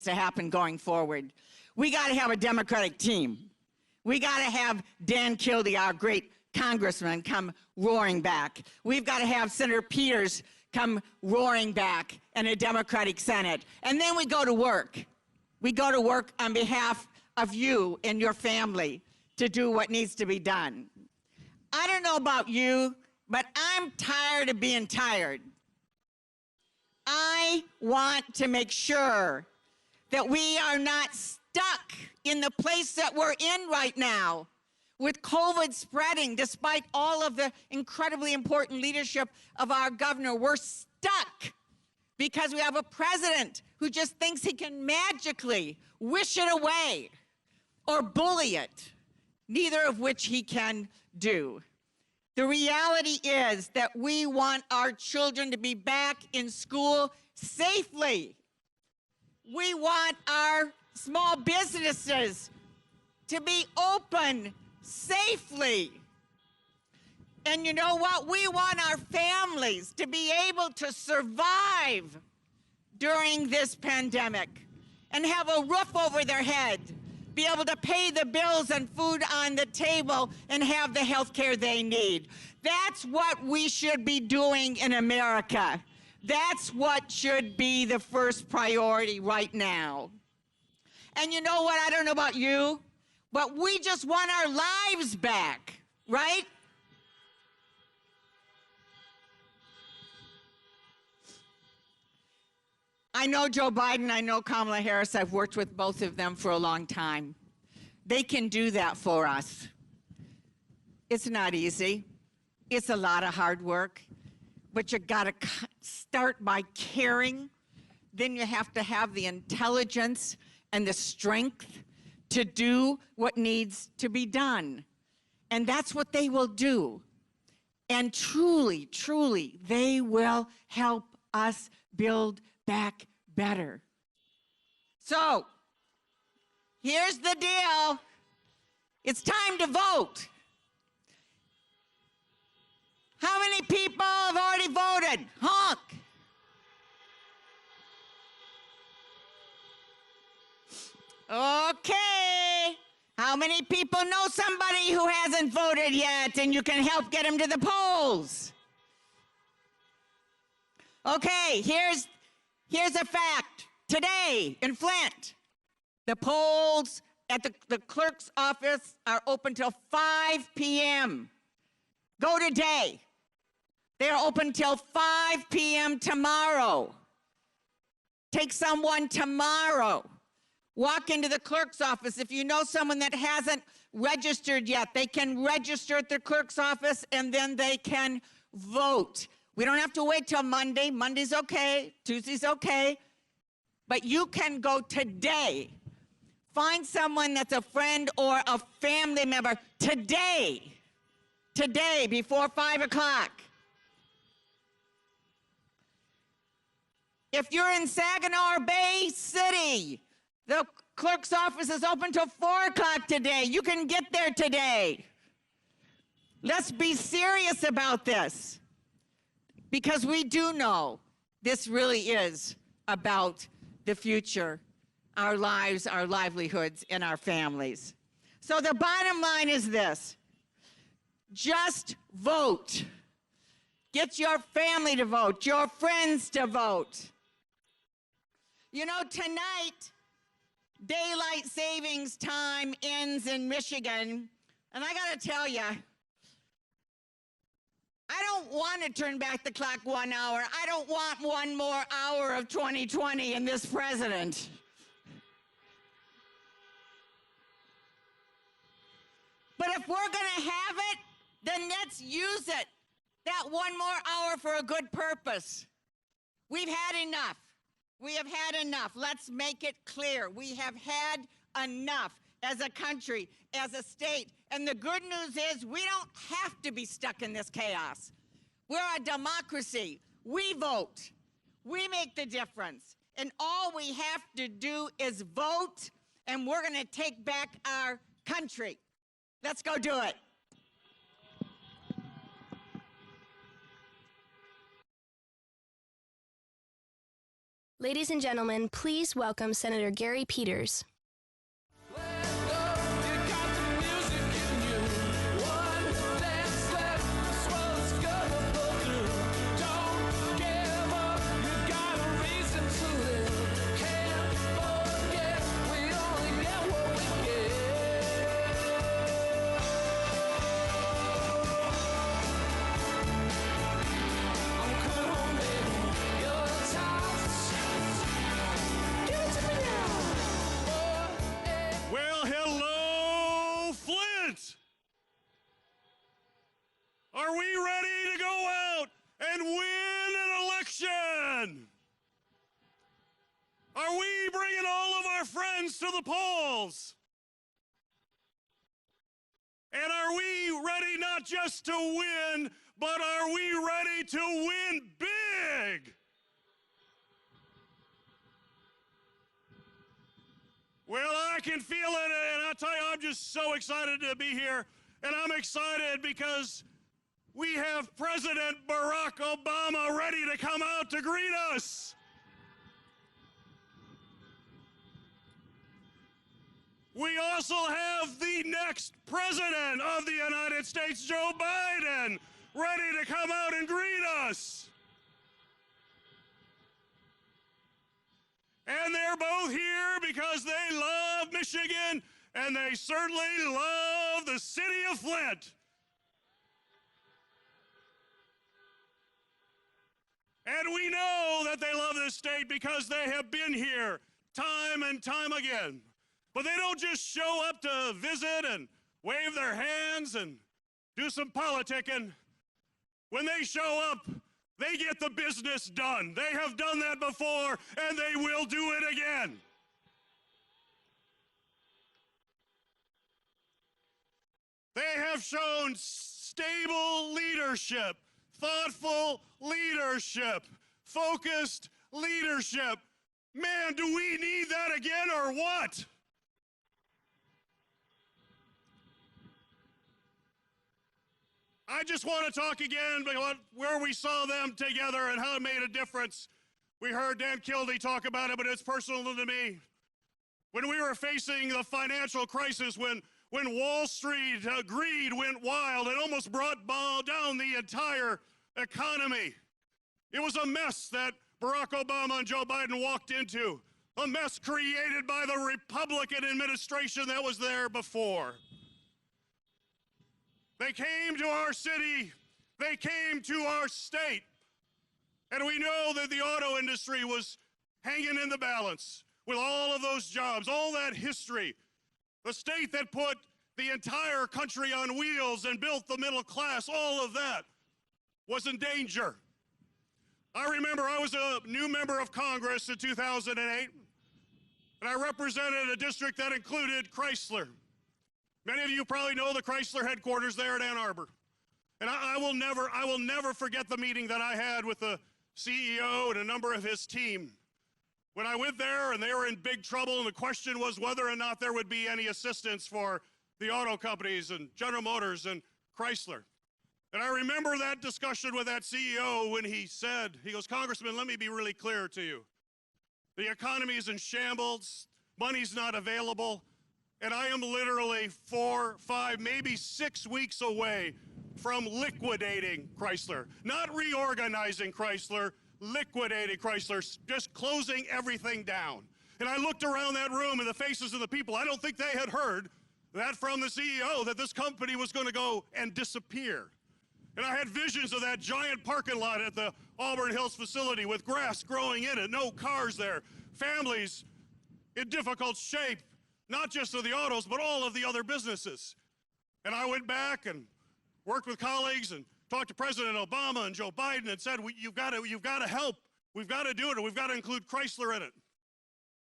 to happen going forward. We got to have a Democratic team. We got to have Dan Kildee, our great congressman, come roaring back. We've got to have Senator Peters come roaring back in a Democratic Senate. And then we go to work. We go to work on behalf of you and your family to do what needs to be done. I don't know about you, but I'm tired of being tired. I want to make sure that we are not stuck in the place that we're in right now with COVID spreading. Despite all of the incredibly important leadership of our governor, we're stuck because we have a president who just thinks he can magically wish it away or bully it, neither of which he can do. The reality is that we want our children to be back in school safely. We want our small businesses to be open safely. And you know what? We want our families to be able to survive during this pandemic and have a roof over their head, be able to pay the bills and food on the table, and have the health care they need. That's what we should be doing in America. That's what should be the first priority right now. And you know what? I don't know about you, but we just want our lives back, right? I know Joe Biden, I know Kamala Harris. I've worked with both of them for a long time. They can do that for us. It's not easy. It's a lot of hard work, but you gotta start by caring. Then you have to have the intelligence and the strength to do what needs to be done. And that's what they will do. And truly, truly, they will help us build back better. So, here's the deal. It's time to vote. How many people have already voted? Honk. Okay. How many people know somebody who hasn't voted yet and you can help get them to the polls? Okay, here's a fact. Today in Flint, the polls at the clerk's office are open till 5 p.m. Go today. They're open till 5 p.m. tomorrow. Take someone tomorrow. Walk into the clerk's office. If you know someone that hasn't registered yet, they can register at the clerk's office and then they can vote. We don't have to wait till Monday. Monday's okay, Tuesday's okay. But you can go today. Find someone that's a friend or a family member today before 5 o'clock. If you're in Saginaw or Bay City, the clerk's office is open till 4 o'clock today. You can get there today. Let's be serious about this, because we do know this really is about the future, our lives, our livelihoods, and our families. So the bottom line is this: just vote. Get your family to vote, your friends to vote. You know, tonight, daylight savings time ends in Michigan, and I gotta tell you, I don't want to turn back the clock 1 hour. I don't want one more hour of 2020 in this president. But if we're gonna have it, then let's use it. That one more hour for a good purpose. We've had enough. We have had enough. Let's make it clear. We have had enough as a country, as a state. And the good news is we don't have to be stuck in this chaos. We're a democracy. We vote. We make the difference. And all we have to do is vote, and we're going to take back our country. Let's go do it. Ladies and gentlemen, please welcome Senator Gary Peters. Are we ready to go out and win an election? Are we bringing all of our friends to the polls? And are we ready not just to win, but are we ready to win big? Well, I can feel it, and I tell you, I'm just so excited to be here. And I'm excited because we have President Barack Obama ready to come out to greet us. We also have the next president of the United States, Joe Biden, ready to come out and greet us. And they're both here because they love Michigan, and they certainly love the city of Flint. And we know that they love this state because they have been here time and time again. But they don't just show up to visit and wave their hands and do some politicking. When they show up, they get the business done. They have done that before, and they will do it again. They have shown stable leadership, thoughtful leadership, focused leadership. Man, do we need that again or what? I just want to talk again about where we saw them together and how it made a difference. We heard Dan Kildee talk about it, but it's personal to me. When we were facing the financial crisis, when Wall Street greed went wild, it almost brought down the entire economy. It was a mess that Barack Obama and Joe Biden walked into, a mess created by the Republican administration that was there before. They came to our city, they came to our state, and we know that the auto industry was hanging in the balance with all of those jobs, all that history. The state that put the entire country on wheels and built the middle class, all of that was in danger. I remember I was a new member of Congress in 2008, and I represented a district that included Chrysler. Many of you probably know the Chrysler headquarters there in Ann Arbor. And I will never forget the meeting that I had with the CEO and a number of his team. When I went there and they were in big trouble, and the question was whether or not there would be any assistance for the auto companies and General Motors and Chrysler. And I remember that discussion with that CEO when he said, he goes, "Congressman, let me be really clear to you. The economy is in shambles, money's not available, and I am literally 4, 5, maybe 6 weeks away from liquidating Chrysler. Not reorganizing Chrysler, liquidating Chrysler, just closing everything down." And I looked around that room and the faces of the people, I don't think they had heard that from the CEO, that this company was going to go and disappear. And I had visions of that giant parking lot at the Auburn Hills facility with grass growing in it, no cars there, families in difficult shape, not just of the autos, but all of the other businesses. And I went back and worked with colleagues and talked to President Obama and Joe Biden and said, you've got to help. We've got to do it, and we've got to include Chrysler in it.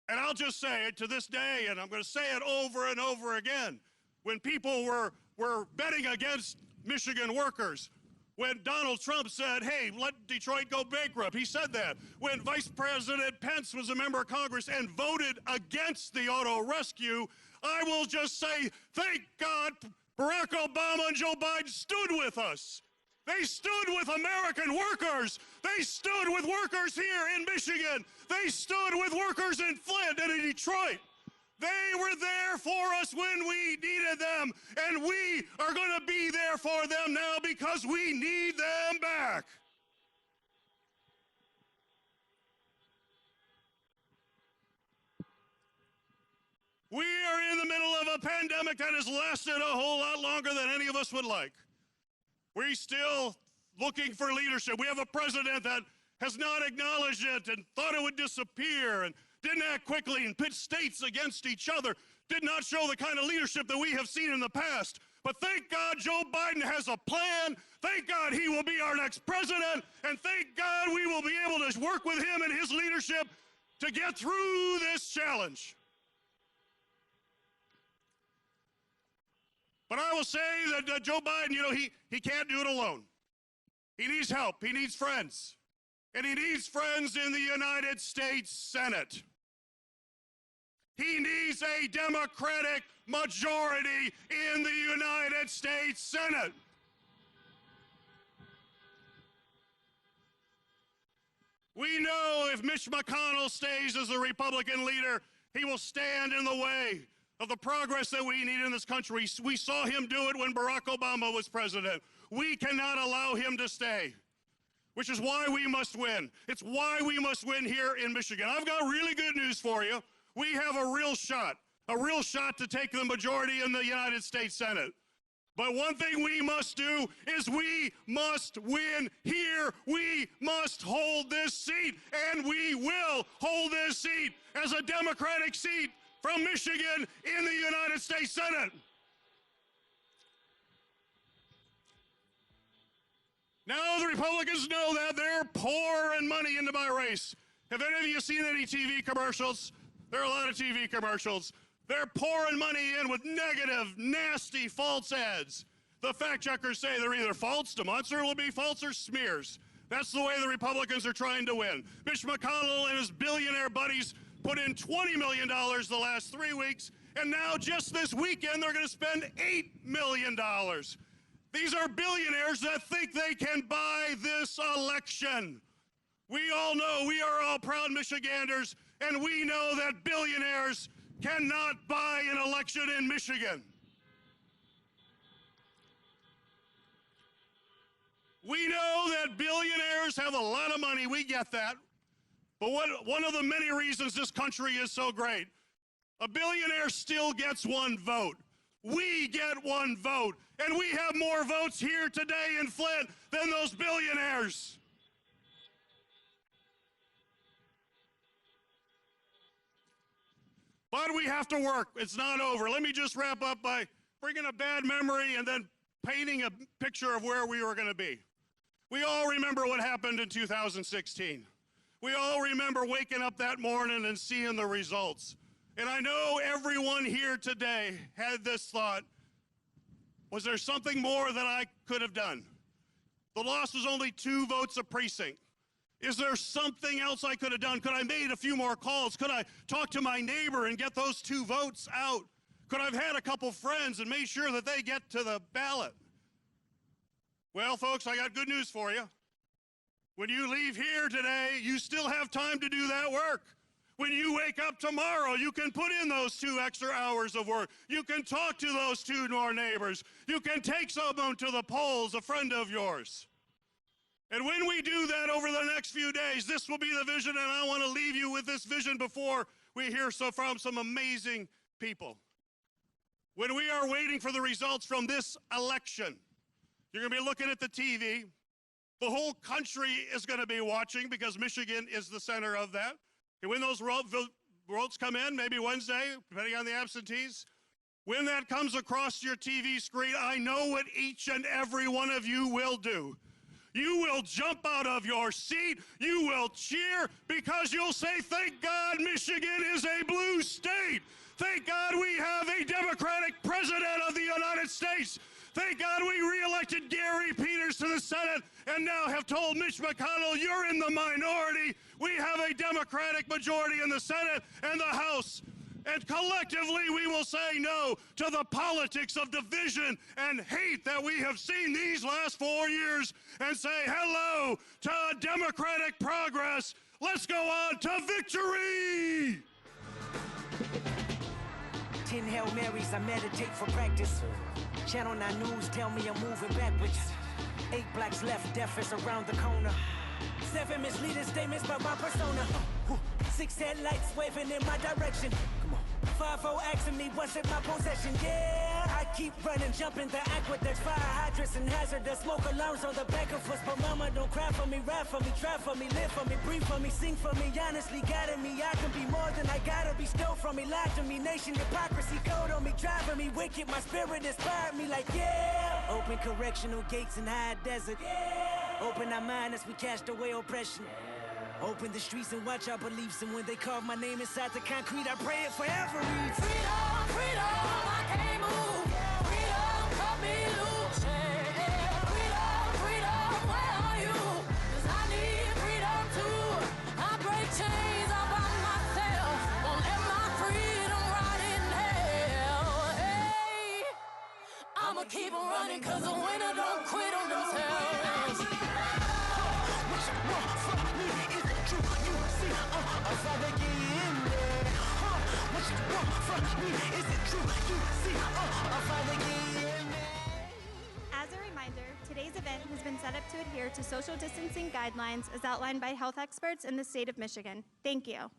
And I'll just say it to this day, and I'm going to say it over and over again. When people were betting against Michigan workers, when Donald Trump said, hey, let Detroit go bankrupt, he said that. When Vice President Pence was a member of Congress and voted against the auto rescue, I will just say, thank God Barack Obama and Joe Biden stood with us. They stood with American workers. They stood with workers here in Michigan. They stood with workers in Flint and in Detroit. They were there for us when we needed them, and we are going to be there for them now because we need them back. We are in the middle of a pandemic that has lasted a whole lot longer than any of us would like. We're still looking for leadership. We have a president that has not acknowledged it and thought it would disappear and didn't act quickly and pit states against each other, did not show the kind of leadership that we have seen in the past. But thank God Joe Biden has a plan. Thank God he will be our next president. And thank God we will be able to work with him and his leadership to get through this challenge. But I will say that Joe Biden, he can't do it alone. He needs help. He needs friends. And he needs friends in the United States Senate. He needs a Democratic majority in the United States Senate. We know if Mitch McConnell stays as the Republican leader, he will stand in the way of the progress that we need in this country. We saw him do it when Barack Obama was president. We cannot allow him to stay, which is why we must win. It's why we must win here in Michigan. I've got really good news for you. We have a real shot to take the majority in the United States Senate. But one thing we must do is we must win here. We must hold this seat, and we will hold this seat as a Democratic seat from Michigan in the United States Senate. Now the Republicans know that they're pouring money into my race. Have any of you seen any TV commercials? There are a lot of TV commercials. They're pouring money in with negative, nasty, false ads. The fact checkers say they're either false, demonstrably false, or smears. That's the way the Republicans are trying to win. Mitch McConnell and his billionaire buddies put in $20 million the last 3 weeks, and now just this weekend they're going to spend $8 million. These are billionaires that think they can buy this election. We all know, we are all proud Michiganders, and we know that billionaires cannot buy an election in Michigan. We know that billionaires have a lot of money, we get that. But one of the many reasons this country is so great, a billionaire still gets one vote. We get one vote, and we have more votes here today in Flint than those billionaires. But we have to work. It's not over. Let me just wrap up by bringing a bad memory and then painting a picture of where we were going to be. We all remember what happened in 2016. We all remember waking up that morning and seeing the results. And I know everyone here today had this thought, was there something more that I could have done? The loss was only 2 votes a precinct. Is there something else I could have done? Could I have made a few more calls? Could I talk to my neighbor and get those 2 votes out? Could I have had a couple friends and made sure that they get to the ballot? Well, folks, I got good news for you. When you leave here today, you still have time to do that work. When you wake up tomorrow, you can put in those 2 extra hours of work. You can talk to those 2 more neighbors. You can take someone to the polls, a friend of yours. And when we do that over the next few days, this will be the vision, and I want to leave you with this vision before we hear from some amazing people. When we are waiting for the results from this election, you're going to be looking at the TV. The whole country is going to be watching because Michigan is the center of that. And when those votes come in, maybe Wednesday, depending on the absentees, when that comes across your TV screen, I know what each and every one of you will do. You will jump out of your seat. You will cheer because you'll say, thank God Michigan is a blue state. Thank God we have a Democratic president of the United States. Thank God we reelected Gary Peters to the Senate and now have told Mitch McConnell, you're in the minority. We have a Democratic majority in the Senate and the House. And collectively, we will say no to the politics of division and hate that we have seen these last 4 years and say hello to democratic progress. Let's go on to victory! 10 Hail Marys, I meditate for practice. Channel 9 News tell me I'm moving backwards. 8 blacks left, death is around the corner. 7 misleading statements about my persona. 6 headlights waving in my direction. Come on. 5-0 asking me what's in my possession. Yeah, I keep running, jumping the aqueducts, fire hydrants and hazardous smoke alarms on the back of us. But mama, don't cry for me, rap for me, try for me, live for me, breathe for me, sing for me. Honestly, guiding me, I can be more than I gotta be. Stole from me, lied to me, nation hypocrisy, code on me, driving me wicked. My spirit inspired me like yeah. Open correctional gates in high desert. Yeah. Open our mind as we cast away oppression. Open the streets and watch our beliefs. And when they carve my name inside the concrete, I pray it forever. Freedom, freedom, I can't move. Freedom, cut me loose. Yeah. Freedom, freedom, where are you? 'Cause I need freedom too. I break chains all by myself. Won't let my freedom rot in hell. Hey, I'ma keep on running 'cause a winner don't quit on themselves. What you want from me? Is it true? You see, I'll father get in there. What you want from me? Is it true? You see, I'll father get in there. As a reminder, today's event has been set up to adhere to social distancing guidelines as outlined by health experts in the state of Michigan. Thank you.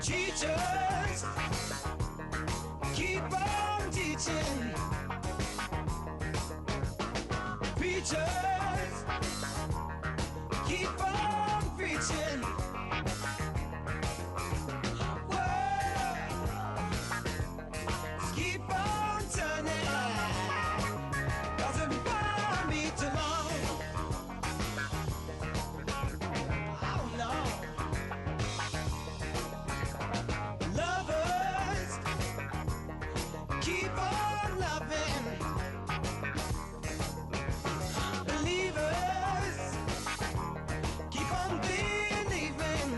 Teachers, keep on teaching. Preachers, keep on preaching. Words, keep on turning. Doesn't bother me too long. Oh no. Lovers, keep on loving. Believers, keep on believing.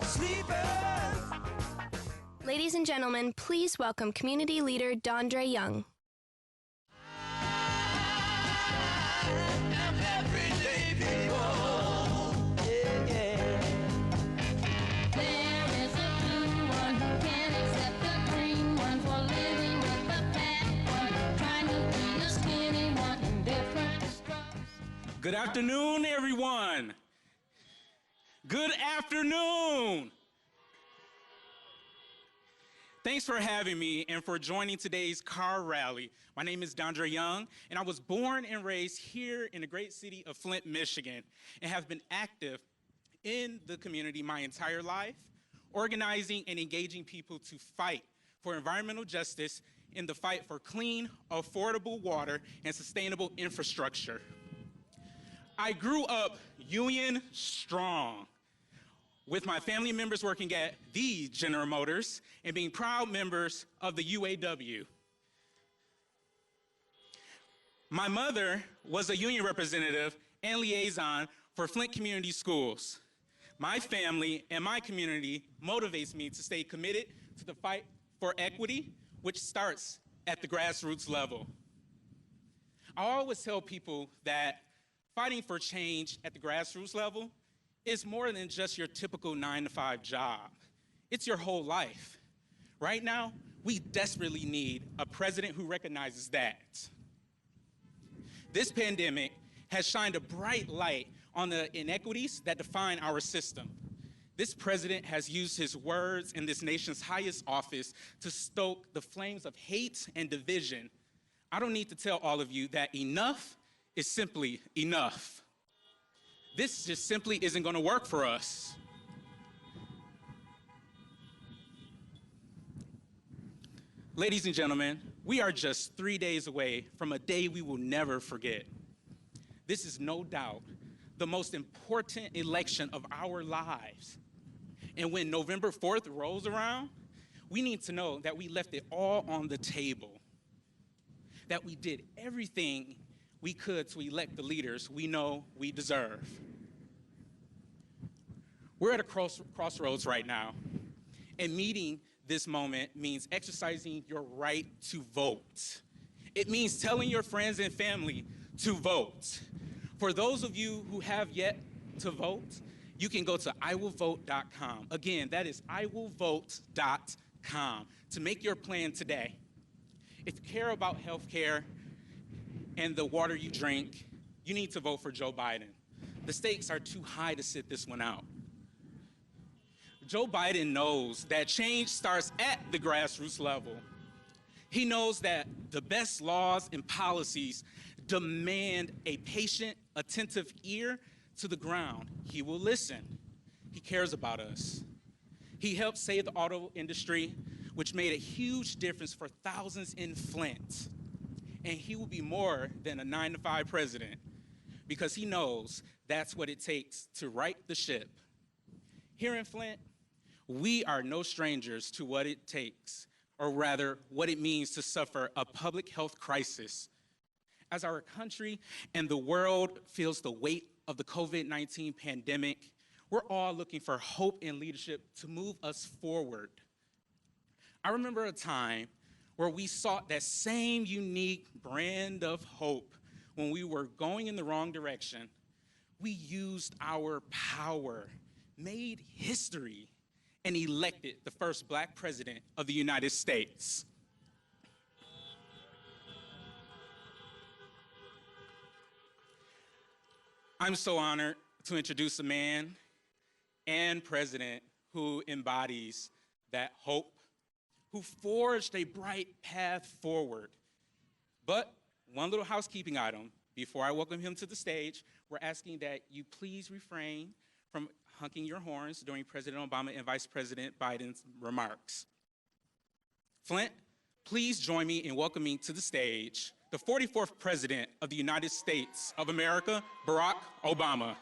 Sleepers. Ladies and gentlemen, please welcome Community Leader Dondre Young. Everyday people. Yeah, yeah. There is a blue one who can't accept the green one for living with the fat one, trying to be a skinny one in different strokes. Good afternoon, everyone. Good afternoon. Thanks for having me and for joining today's car rally. My name is Dondre Young, and I was born and raised here in the great city of Flint, Michigan, and have been active in the community my entire life, organizing and engaging people to fight for environmental justice in the fight for clean, affordable water and sustainable infrastructure. I grew up union strong, with my family members working at the General Motors and being proud members of the UAW. My mother was a union representative and liaison for Flint Community Schools. My family and my community motivates me to stay committed to the fight for equity, which starts at the grassroots level. I always tell people that fighting for change at the grassroots level is more than just your typical 9-to-5 job. It's your whole life. Right now, we desperately need a president who recognizes that. This pandemic has shined a bright light on the inequities that define our system. This president has used his words in this nation's highest office to stoke the flames of hate and division. I don't need to tell all of you that enough is simply enough. This just simply isn't going to work for us. Ladies and gentlemen, we are just 3 days away from a day we will never forget. This is no doubt the most important election of our lives. And when November 4th rolls around, we need to know that we left it all on the table, that we did everything we could to elect the leaders we know we deserve. We're at a crossroads right now, and meeting this moment means exercising your right to vote. It means telling your friends and family to vote. For those of you who have yet to vote, you can go to iwillvote.com. Again, that is iwillvote.com to make your plan today. If you care about health care and the water you drink, you need to vote for Joe Biden. The stakes are too high to sit this one out. Joe Biden knows that change starts at the grassroots level. He knows that the best laws and policies demand a patient, attentive ear to the ground. He will listen. He cares about us. He helped save the auto industry, which made a huge difference for thousands in Flint. And he will be more than a 9-to-5 president, because he knows that's what it takes to right the ship. Here in Flint, we are no strangers to what it takes, or rather, what it means to suffer a public health crisis. As our country and the world feels the weight of the COVID-19 pandemic, we're all looking for hope and leadership to move us forward. I remember a time where we sought that same unique brand of hope when we were going in the wrong direction. We used our power, made history, and elected the first Black president of the United States. I'm so honored to introduce a man and president who embodies that hope, who forged a bright path forward. But one little housekeeping item before I welcome him to the stage: we're asking that you please refrain from honking your horns during President Obama and Vice President Biden's remarks. Flint, please join me in welcoming to the stage the 44th President of the United States of America, Barack Obama.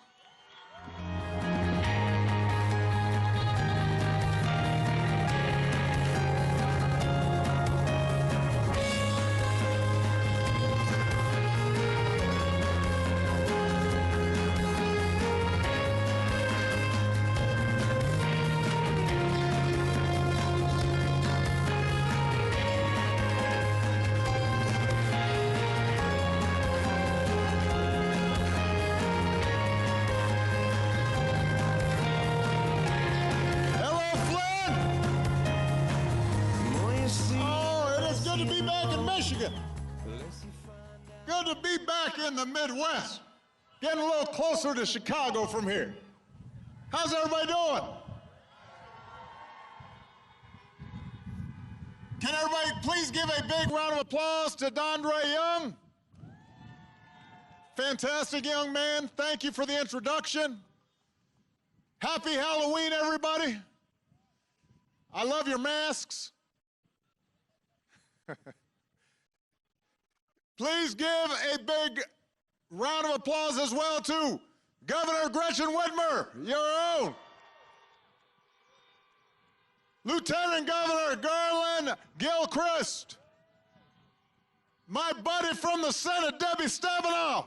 Good to be back in the Midwest. Getting a little closer to Chicago from here. How's everybody doing? Can everybody please give a big round of applause to Dondre Young? Fantastic young man. Thank you for the introduction. Happy Halloween, everybody. I love your masks. Please give a big round of applause as well to Governor Gretchen Whitmer, your own. Lieutenant Governor Garland Gilchrist. My buddy from the Senate, Debbie Stabenow.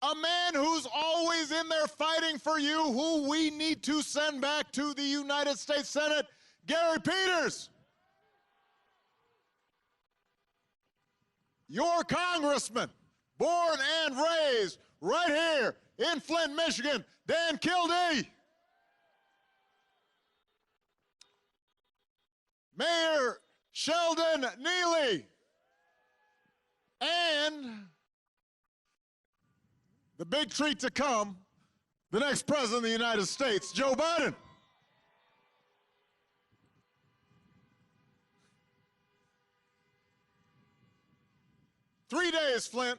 A man who's always in there fighting for you, who we need to send back to the United States Senate, Gary Peters. Your congressman, born and raised right here in Flint, Michigan, Dan Kildee. Mayor Sheldon Neely. And the big treat to come, the next president of the United States, Joe Biden. "3 days, Flint.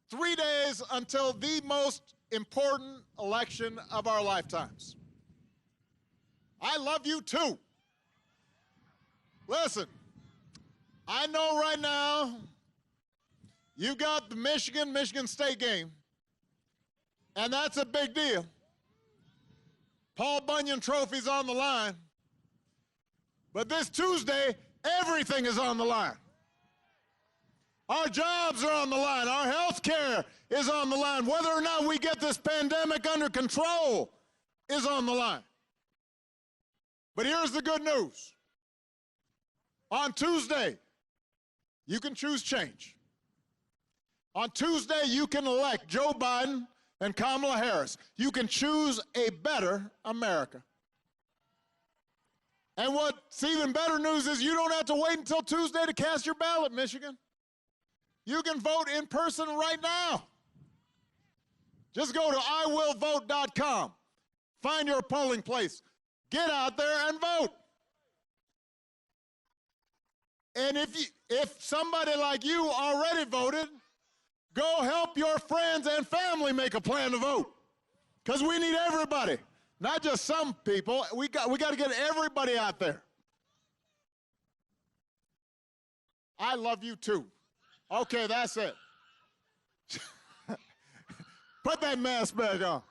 3 days until the most important election of our lifetimes. I love you too. Listen, I know right now you got the Michigan State game, and that's a big deal. Paul Bunyan Trophy's on the line. But this Tuesday, everything is on the line. Our jobs are on the line. Our health care is on the line. Whether or not we get this pandemic under control is on the line. But here's the good news. On Tuesday, you can choose change. On Tuesday, you can elect Joe Biden and Kamala Harris. You can choose a better America. And what's even better news is you don't have to wait until Tuesday to cast your ballot, Michigan. You can vote in person right now. Just go to iwillvote.com. Find your polling place. Get out there and vote. And if somebody like you already voted, go help your friends and family make a plan to vote. Because we need everybody, not just some people. We got to get everybody out there. I love you too. Okay, that's it. Put that mask back on.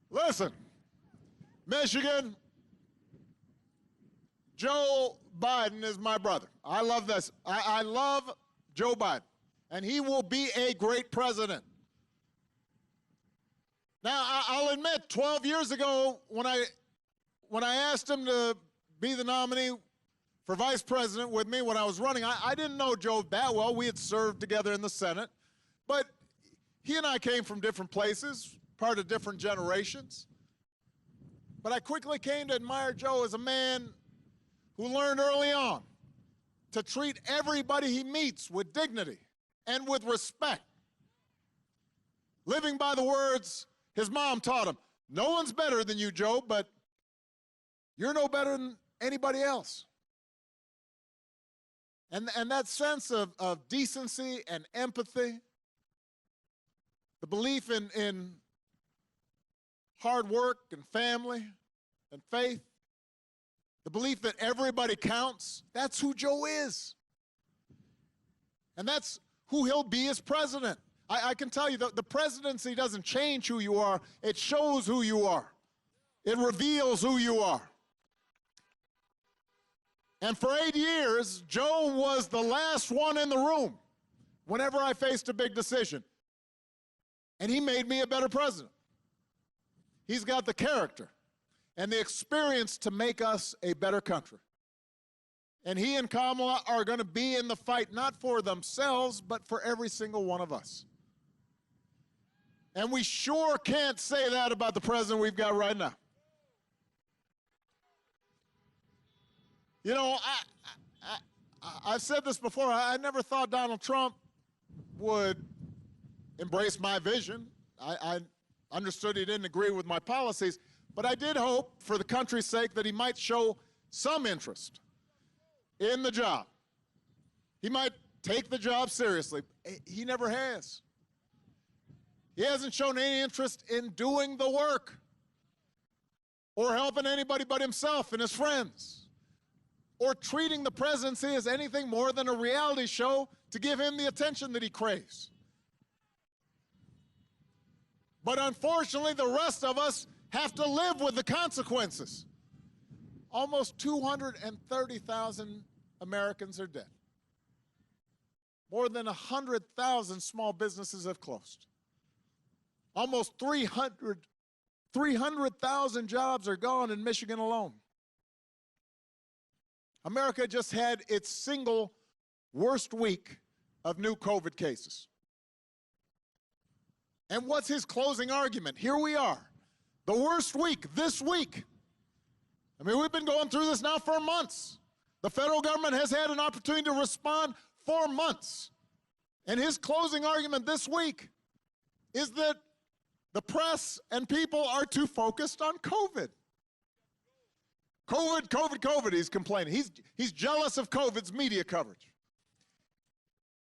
Listen, Michigan, Joe Biden is my brother. I love this. I love Joe Biden, and he will be a great president. Now, I'll admit, 12 years ago, when I asked him to be the nominee for vice president with me when I was running, I didn't know Joe that well. We had served together in the Senate, but he and I came from different places, part of different generations. But I quickly came to admire Joe as a man who learned early on to treat everybody he meets with dignity and with respect. Living by the words his mom taught him, "No one's better than you, Joe, but you're no better than anybody else." And that sense of decency and empathy, the belief in hard work and family and faith, the belief that everybody counts, that's who Joe is. And that's who he'll be as president. I can tell you, the presidency doesn't change who you are, it shows who you are. It reveals who you are. And for 8 years, Joe was the last one in the room whenever I faced a big decision. And he made me a better president. He's got the character and the experience to make us a better country. And he and Kamala are going to be in the fight, not for themselves, but for every single one of us. And we sure can't say that about the president we've got right now. You know, I've said this before. I never thought Donald Trump would embrace my vision. I understood he didn't agree with my policies, but I did hope, for the country's sake, that he might show some interest in the job. He might take the job seriously. He never has. He hasn't shown any interest in doing the work or helping anybody but himself and his friends, or treating the presidency as anything more than a reality show to give him the attention that he craves. But unfortunately, the rest of us have to live with the consequences. Almost 230,000 Americans are dead. More than 100,000 small businesses have closed. Almost 300,000 jobs are gone in Michigan alone. America just had its single worst week of new COVID cases. And what's his closing argument? Here we are, the worst week, this week. I mean, we've been going through this now for months. The federal government has had an opportunity to respond for months. And his closing argument this week is that the press and people are too focused on COVID. COVID, COVID, COVID, he's complaining. He's jealous of COVID's media coverage.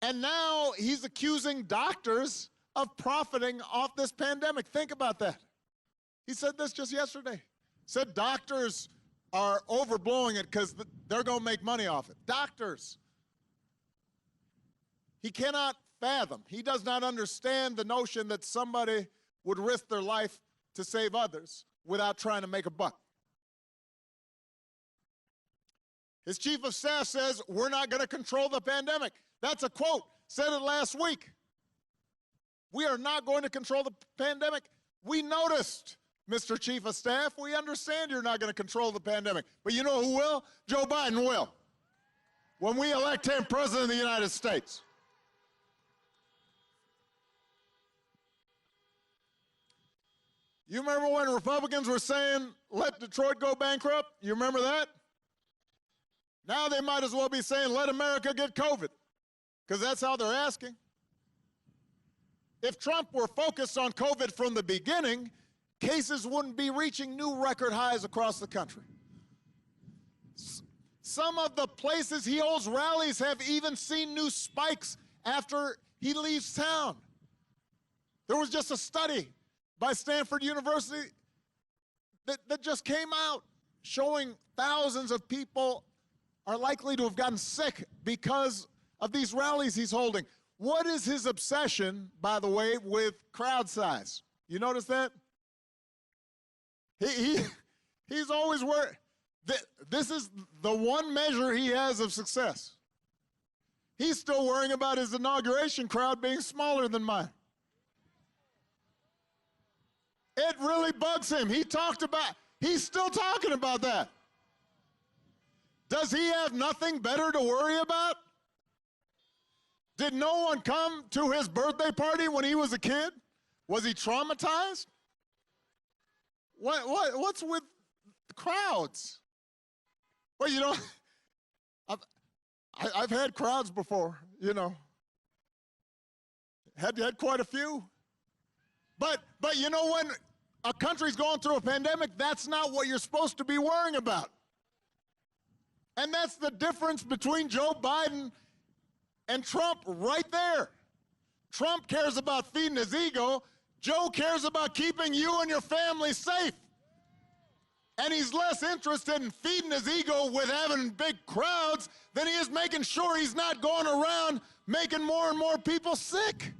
And now he's accusing doctors of profiting off this pandemic. Think about that. He said this just yesterday. Said doctors are overblowing it because they're going to make money off it. Doctors. He cannot fathom. He does not understand the notion that somebody would risk their life to save others without trying to make a buck. His chief of staff says, we're not going to control the pandemic. That's a quote. Said it last week. We are not going to control the pandemic. We noticed, Mr. Chief of Staff. We understand you're not going to control the pandemic. But you know who will? Joe Biden will. When we elect him president of the United States. You remember when Republicans were saying, let Detroit go bankrupt? You remember that? Now they might as well be saying, let America get COVID, because that's how they're asking. If Trump were focused on COVID from the beginning, cases wouldn't be reaching new record highs across the country. Some of the places he holds rallies have even seen new spikes after he leaves town. There was just a study by Stanford University that just came out showing thousands of people are likely to have gotten sick because of these rallies he's holding. What is his obsession, by the way, with crowd size? You notice that? He's always worried. This is the one measure he has of success. He's still worrying about his inauguration crowd being smaller than mine. It really bugs him. He's still talking about that. Does he have nothing better to worry about? Did no one come to his birthday party when he was a kid? Was he traumatized? What's with crowds? Well, you know, I've had crowds before, you know. Had quite a few. But you know, when a country's going through a pandemic, that's not what you're supposed to be worrying about. And that's the difference between Joe Biden and Trump right there. Trump cares about feeding his ego. Joe cares about keeping you and your family safe. And he's less interested in feeding his ego with having big crowds than he is making sure he's not going around making more and more people sick.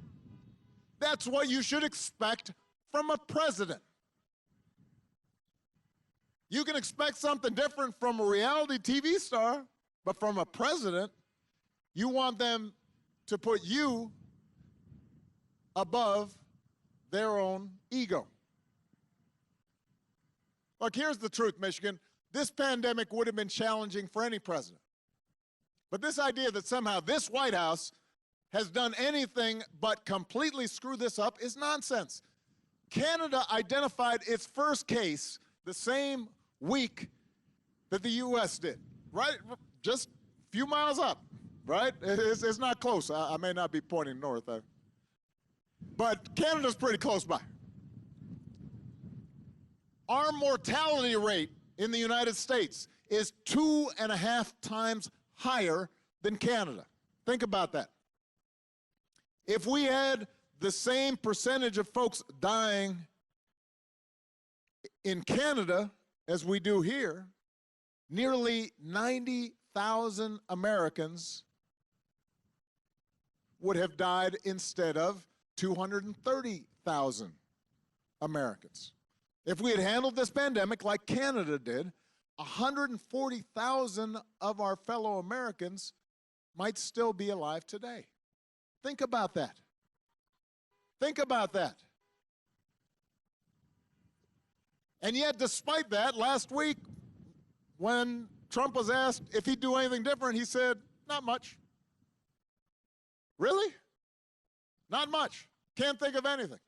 That's what you should expect from a president. You can expect something different from a reality TV star, but from a president, you want them to put you above their own ego. Look, here's the truth, Michigan. This pandemic would have been challenging for any president. But this idea that somehow this White House has done anything but completely screw this up is nonsense. Canada identified its first case the same week that the U.S. did, right? Just a few miles up, right? It's not close. I may not be pointing north, but Canada's pretty close by. Our mortality rate in the United States is 2.5 times higher than Canada. Think about that. If we had the same percentage of folks dying in Canada as we do here, nearly 90,000 Americans would have died instead of 230,000 Americans. If we had handled this pandemic like Canada did, 140,000 of our fellow Americans might still be alive today. Think about that. Think about that. And yet, despite that, last week, when Trump was asked if he'd do anything different, he said, not much. Really? Not much. Can't think of anything.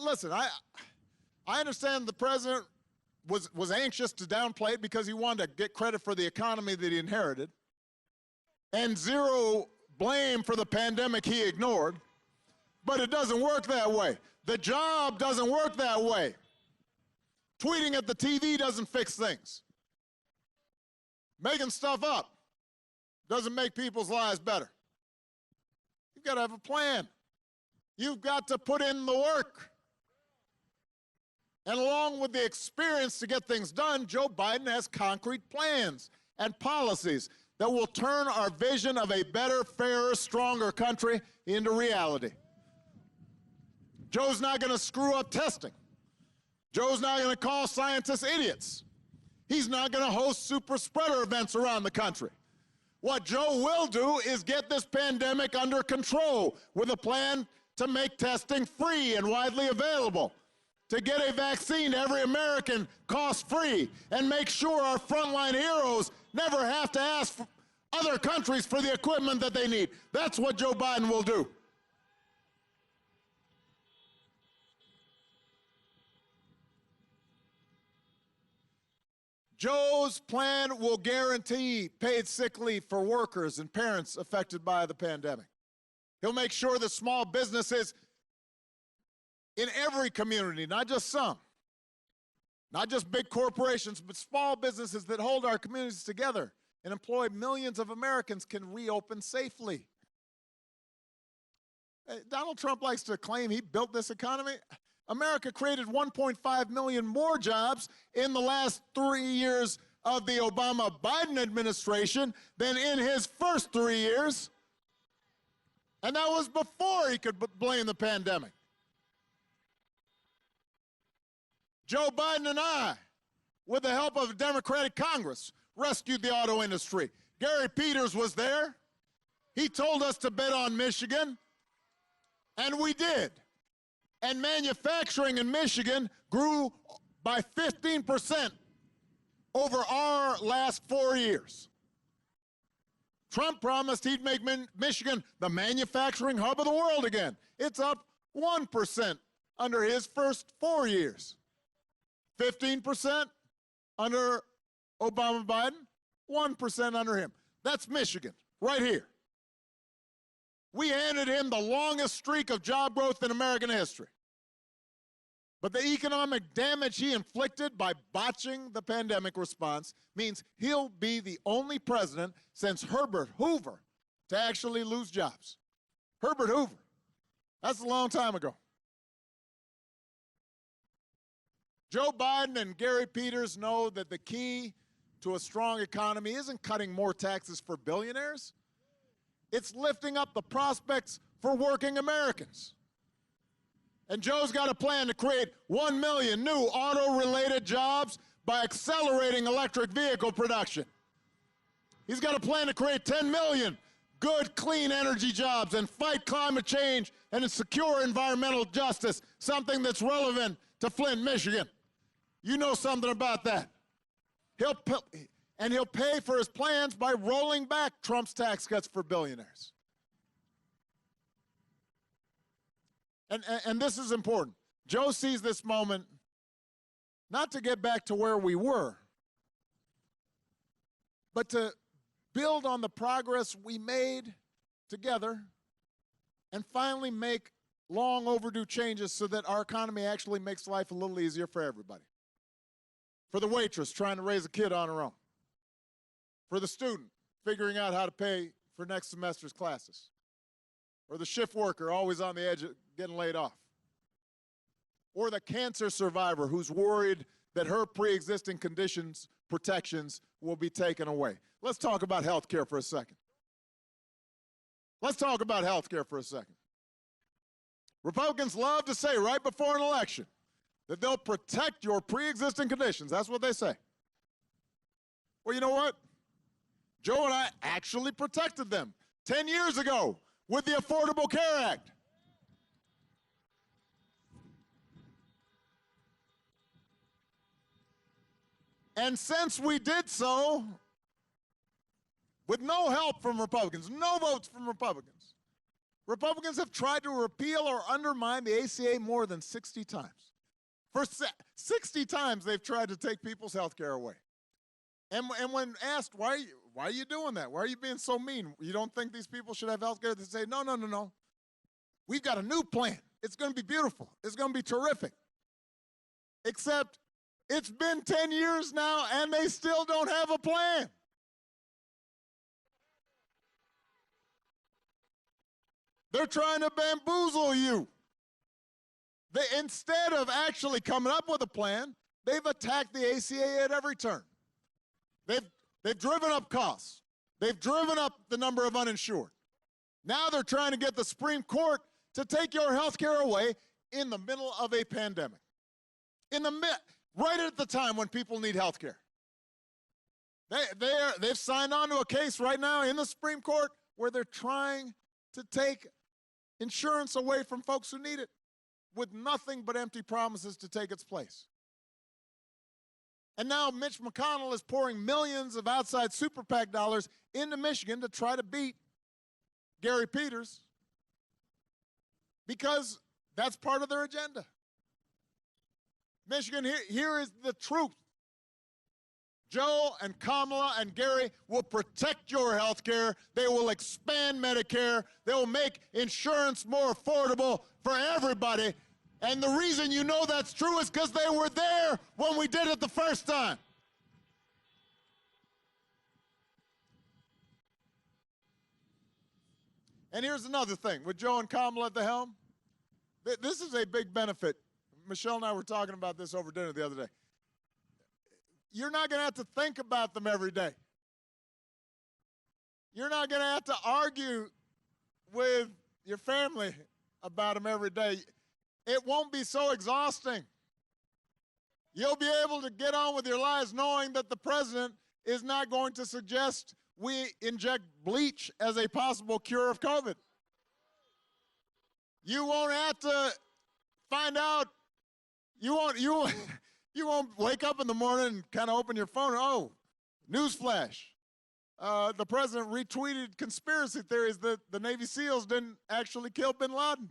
Listen, I understand the president was anxious to downplay it because he wanted to get credit for the economy that he inherited, and zero blame for the pandemic he ignored. But it doesn't work that way. The job doesn't work that way. Tweeting at the TV doesn't fix things. Making stuff up doesn't make people's lives better. You've got to have a plan. You've got to put in the work. And along with the experience to get things done, Joe Biden has concrete plans and policies that will turn our vision of a better, fairer, stronger country into reality. Joe's not going to screw up testing. Joe's not going to call scientists idiots. He's not going to host super spreader events around the country. What Joe will do is get this pandemic under control with a plan to make testing free and widely available, to get a vaccine to every American cost-free, and make sure our frontline heroes never have to ask other countries for the equipment that they need. That's what Joe Biden will do. Joe's plan will guarantee paid sick leave for workers and parents affected by the pandemic. He'll make sure that small businesses in every community, not just some, not just big corporations, but small businesses that hold our communities together and employ millions of Americans, can reopen safely. Donald Trump likes to claim he built this economy. America created 1.5 million more jobs in the last 3 years of the Obama-Biden administration than in his first 3 years. And that was before he could blame the pandemic. Joe Biden and I, with the help of a Democratic Congress, rescued the auto industry. Gary Peters was there. He told us to bet on Michigan, and we did. And manufacturing in Michigan grew by 15% over our last 4 years. Trump promised he'd make Michigan the manufacturing hub of the world again. It's up 1% under his first 4 years. 15% under Obama-Biden, 1% under him. That's Michigan, right here. We handed him the longest streak of job growth in American history. But the economic damage he inflicted by botching the pandemic response means he'll be the only president since Herbert Hoover to actually lose jobs. Herbert Hoover. That's a long time ago. Joe Biden and Gary Peters know that the key to a strong economy isn't cutting more taxes for billionaires. It's lifting up the prospects for working Americans. And Joe's got a plan to create 1 million new auto-related jobs by accelerating electric vehicle production. He's got a plan to create 10 million good, clean energy jobs and fight climate change and secure environmental justice, something that's relevant to Flint, Michigan. You know something about that. He'll pay for his plans by rolling back Trump's tax cuts for billionaires. And this is important. Joe sees this moment not to get back to where we were, but to build on the progress we made together and finally make long overdue changes so that our economy actually makes life a little easier for everybody. For the waitress trying to raise a kid on her own. For the student figuring out how to pay for next semester's classes. Or the shift worker always on the edge of getting laid off. Or the cancer survivor who's worried that her pre-existing conditions, protections will be taken away. Let's talk about health care for a second. Let's talk about health care for a second. Republicans love to say right before an election that they'll protect your pre-existing conditions. That's what they say. Well, you know what? Joe and I actually protected them 10 years ago with the Affordable Care Act. And since we did so, with no help from Republicans, no votes from Republicans, Republicans have tried to repeal or undermine the ACA more than 60 times. For 60 times, they've tried to take people's health care away. And when asked, why are you doing that? Why are you being so mean? You don't think these people should have health care? They say, no, no, no, no. We've got a new plan. It's going to be beautiful. It's going to be terrific. Except it's been 10 years now, and they still don't have a plan. They're trying to bamboozle you. Instead of actually coming up with a plan, they've attacked the ACA at every turn. They've driven up costs. They've driven up the number of uninsured. Now they're trying to get the Supreme Court to take your health care away in the middle of a pandemic. Right at the time when people need health care. They've signed on to a case right now in the Supreme Court where they're trying to take insurance away from folks who need it with nothing but empty promises to take its place. And now Mitch McConnell is pouring millions of outside super PAC dollars into Michigan to try to beat Gary Peters because that's part of their agenda. Michigan, here is the truth. Joe and Kamala and Gary will protect your health care. They will expand Medicare. They will make insurance more affordable for everybody. And the reason you know that's true is because they were there when we did it the first time. And here's another thing. With Joe and Kamala at the helm, this is a big benefit. Michelle and I were talking about this over dinner the other day. You're not going to have to think about them every day. You're not going to have to argue with your family about them every day. It won't be so exhausting. You'll be able to get on with your lives knowing that the president is not going to suggest we inject bleach as a possible cure of COVID. You won't have to find out. You won't wake up in the morning and kind of open your phone. Oh, newsflash. The president retweeted conspiracy theories that the Navy SEALs didn't actually kill bin Laden.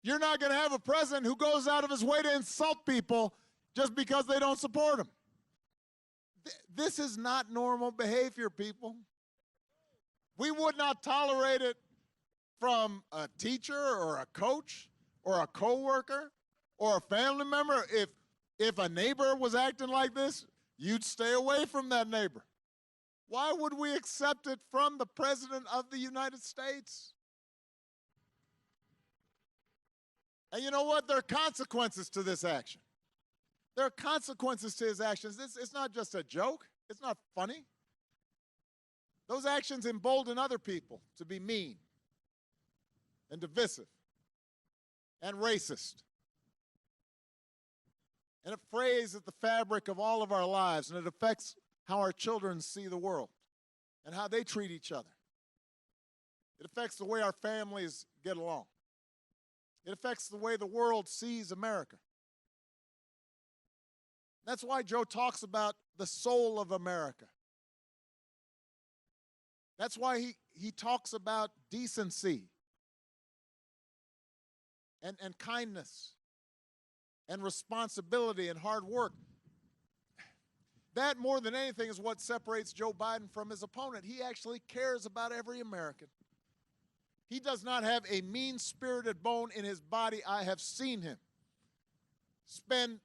You're not going to have a president who goes out of his way to insult people just because they don't support him. This is not normal behavior, people. We would not tolerate it from a teacher or a coach or a coworker or a family member. If a neighbor was acting like this, you'd stay away from that neighbor. Why would we accept it from the President of the United States? And you know what? There are consequences to this action. There are consequences to his actions. It's not just a joke. It's not funny. Those actions embolden other people to be mean and divisive and racist. And it frays at the fabric of all of our lives, and it affects how our children see the world and how they treat each other. It affects the way our families get along. It affects the way the world sees America. That's why Joe talks about the soul of America. That's why he talks about decency and kindness and responsibility and hard work. That, more than anything, is what separates Joe Biden from his opponent. He actually cares about every American. He does not have a mean-spirited bone in his body. I have seen him spend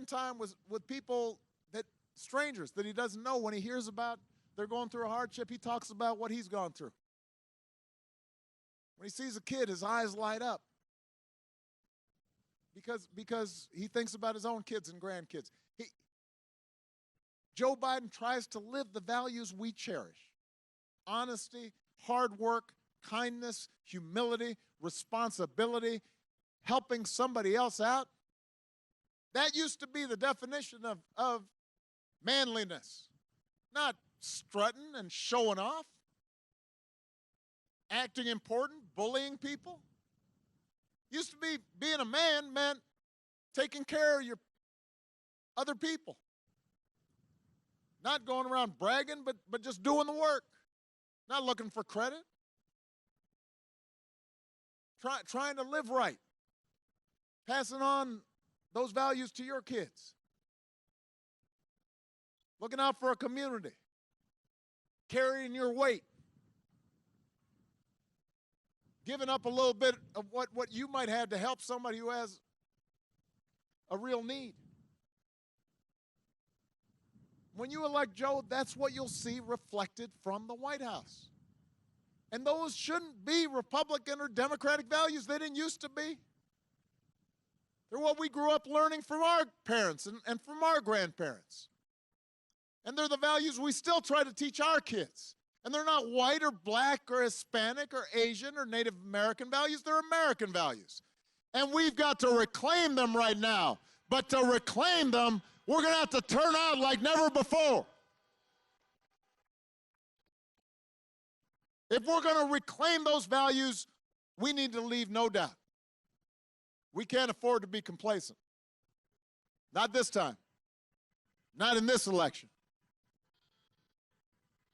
time with people, that strangers that he doesn't know. When he hears about they're going through a hardship, he talks about what he's gone through. When he sees a kid, his eyes light up because he thinks about his own kids and grandkids. Joe Biden tries to live the values we cherish: honesty, hard work, kindness, humility, responsibility, helping somebody else out. That used to be the definition of manliness, not strutting and showing off, acting important, bullying people. Used to be being a man meant taking care of your other people, not going around bragging, but just doing the work, not looking for credit, trying to live right, passing on those values to your kids, looking out for a community, carrying your weight, giving up a little bit of what you might have to help somebody who has a real need. When you elect Joe, that's what you'll see reflected from the White House. And those shouldn't be Republican or Democratic values. They didn't used to be. They're what we grew up learning from our parents and from our grandparents. And they're the values we still try to teach our kids. And they're not white or black or Hispanic or Asian or Native American values. They're American values. And we've got to reclaim them right now. But to reclaim them, we're going to have to turn out like never before. If we're going to reclaim those values, we need to leave no doubt. We can't afford to be complacent. Not this time. Not in this election.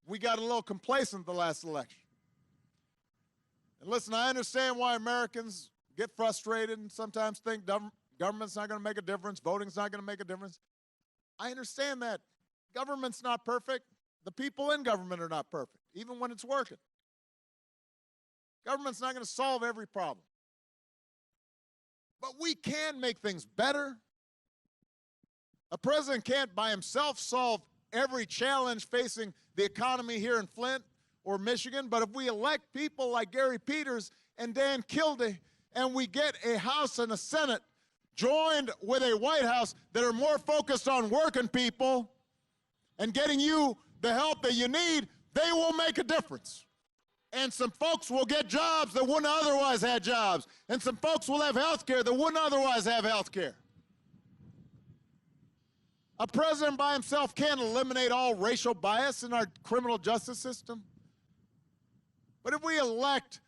We got a little complacent the last election. And listen, I understand why Americans get frustrated and sometimes think government's not going to make a difference, voting's not going to make a difference. I understand that. Government's not perfect. The people in government are not perfect, even when it's working. Government's not going to solve every problem. But we can make things better. A president can't by himself solve every challenge facing the economy here in Flint or Michigan, but if we elect people like Gary Peters and Dan Kildee, and we get a House and a Senate joined with a White House that are more focused on working people and getting you the help that you need, they will make a difference. And some folks will get jobs that wouldn't otherwise have jobs. And some folks will have health care that wouldn't otherwise have health care. A president by himself can't eliminate all racial bias in our criminal justice system. But if we elect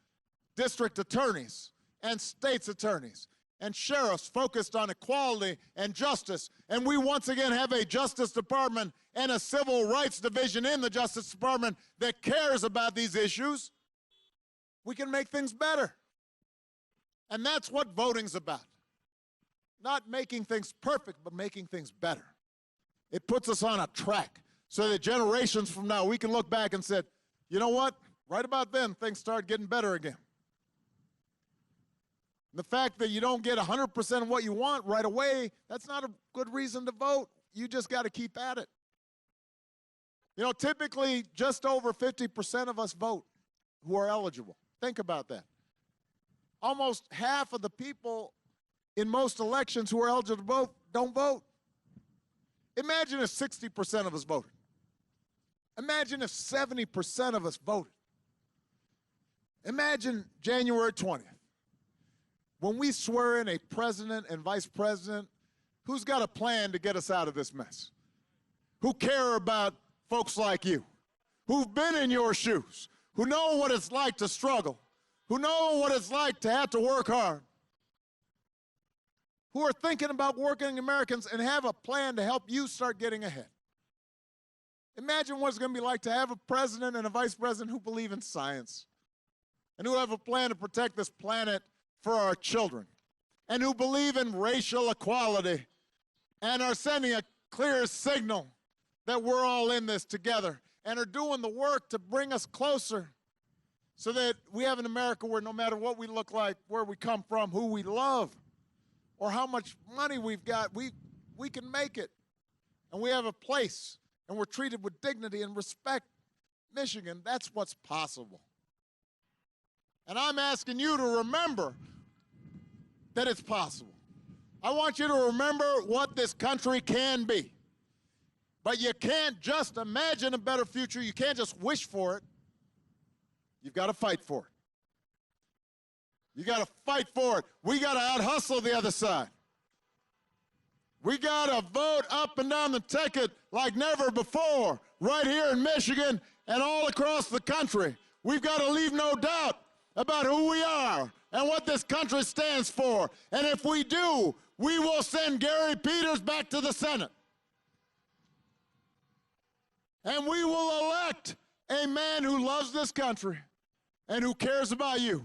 district attorneys and state's attorneys and sheriffs focused on equality and justice, and we once again have a Justice Department and a Civil Rights Division in the Justice Department that cares about these issues, we can make things better. And that's what voting's about. Not making things perfect, but making things better. It puts us on a track so that generations from now we can look back and say, you know what? Right about then, things started getting better again. The fact that you don't get 100% of what you want right away, that's not a good reason to vote. You just got to keep at it. You know, typically just over 50% of us vote who are eligible. Think about that. Almost half of the people in most elections who are eligible to vote don't vote. Imagine if 60% of us voted. Imagine if 70% of us voted. Imagine January 20th. When we swear in a president and vice president who's got a plan to get us out of this mess, who care about folks like you, who've been in your shoes, who know what it's like to struggle, who know what it's like to have to work hard, who are thinking about working Americans and have a plan to help you start getting ahead. Imagine what it's going to be like to have a president and a vice president who believe in science and who have a plan to protect this planet for our children, and who believe in racial equality and are sending a clear signal that we're all in this together and are doing the work to bring us closer so that we have an America where no matter what we look like, where we come from, who we love, or how much money we've got, we can make it. And we have a place, and we're treated with dignity and respect. Michigan, that's what's possible. And I'm asking you to remember that it's possible. I want you to remember what this country can be. But you can't just imagine a better future. You can't just wish for it. You've got to fight for it. You got to fight for it. We got to out-hustle the other side. We got to vote up and down the ticket like never before, right here in Michigan and all across the country. We've got to leave no doubt about who we are and what this country stands for. And if we do, we will send Gary Peters back to the Senate. And we will elect a man who loves this country and who cares about you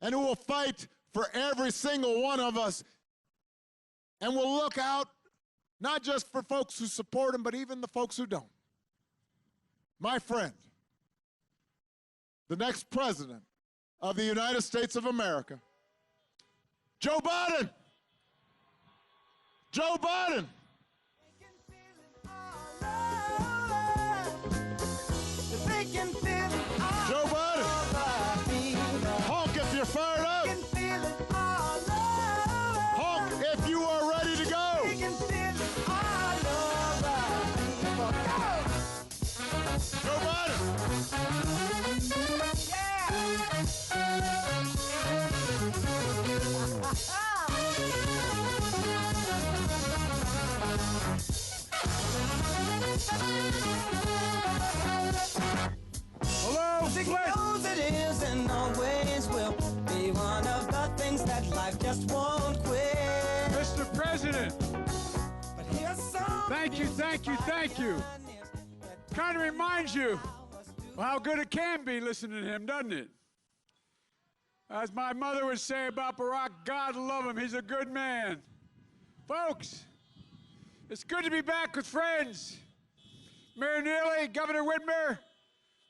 and who will fight for every single one of us and will look out not just for folks who support him, but even the folks who don't. My friend, the next president of the United States of America, Joe Biden. Joe Biden. Joe Biden. Honk if you're fired up. Honk if you are ready to go. Joe Biden. Hello, Flint. Knows it is and always will be one of the things that life just won't quit. Mr. President, But here's some thank you, thank you, thank you. Kind of reminds you of how good it can be listening to him, doesn't it? As my mother would say about Barack, God love him, he's a good man. Folks, it's good to be back with friends. Mayor Neely, Governor Whitmer,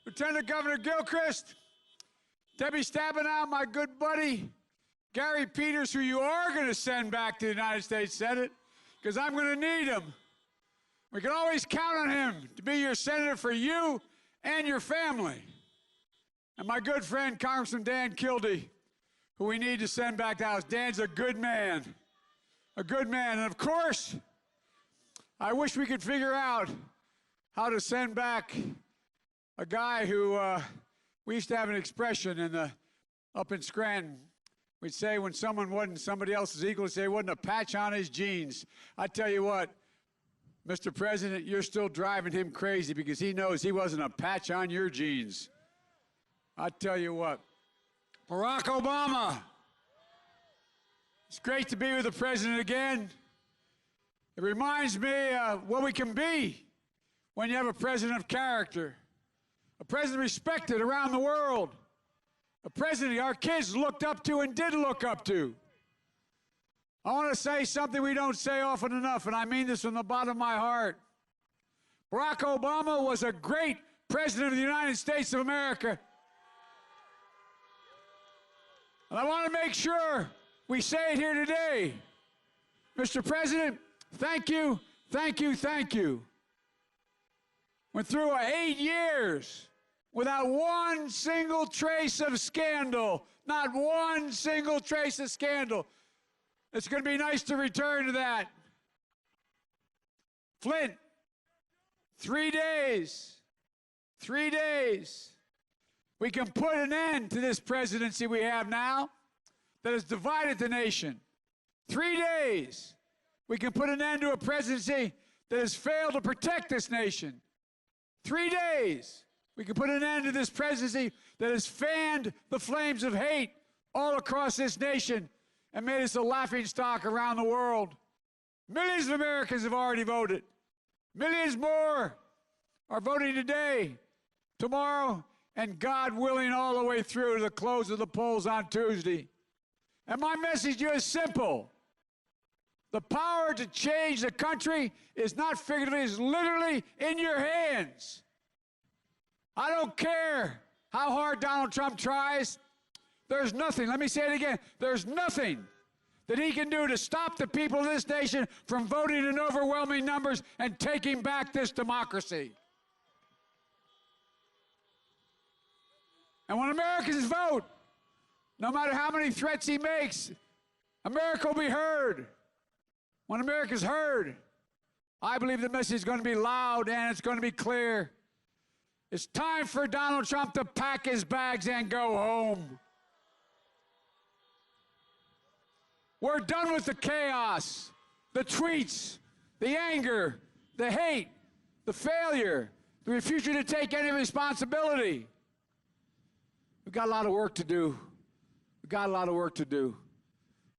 Lieutenant Governor Gilchrist, Debbie Stabenow, my good buddy, Gary Peters, who you are going to send back to the United States Senate, because I'm going to need him. We can always count on him to be your senator for you and your family. And my good friend, Congressman Dan Kildee, who we need to send back to the House. Dan's a good man, a good man. And of course, I wish we could figure out how to send back a guy who, we used to have an expression up in Scranton. We'd say when someone wasn't somebody else's equal, we'd say wasn't a patch on his jeans. I tell you what, Mr. President, you're still driving him crazy because he knows he wasn't a patch on your jeans. I tell you what, Barack Obama, it's great to be with the president again. It reminds me what we can be when you have a president of character, a president respected around the world, a president our kids looked up to and did look up to. I want to say something we don't say often enough, and I mean this from the bottom of my heart. Barack Obama was a great president of the United States of America. And I want to make sure we say it here today. Mr. President, thank you, thank you, thank you. Went through 8 years without one single trace of scandal, not one single trace of scandal. It's going to be nice to return to that. Flint, 3 days, 3 days. We can put an end to this presidency we have now that has divided the nation. 3 days. We can put an end to a presidency that has failed to protect this nation. 3 days. We can put an end to this presidency that has fanned the flames of hate all across this nation and made us a laughingstock around the world. Millions of Americans have already voted. Millions more are voting today, tomorrow, and God willing, all the way through to the close of the polls on Tuesday. And my message to you is simple. The power to change the country is not figuratively, it's literally in your hands. I don't care how hard Donald Trump tries, there's nothing, let me say it again, there's nothing that he can do to stop the people of this nation from voting in overwhelming numbers and taking back this democracy. And when Americans vote, no matter how many threats he makes, America will be heard. When America's heard, I believe the message is going to be loud and it's going to be clear. It's time for Donald Trump to pack his bags and go home. We're done with the chaos, the tweets, the anger, the hate, the failure, the refusal to take any responsibility. We've got a lot of work to do. We've got a lot of work to do.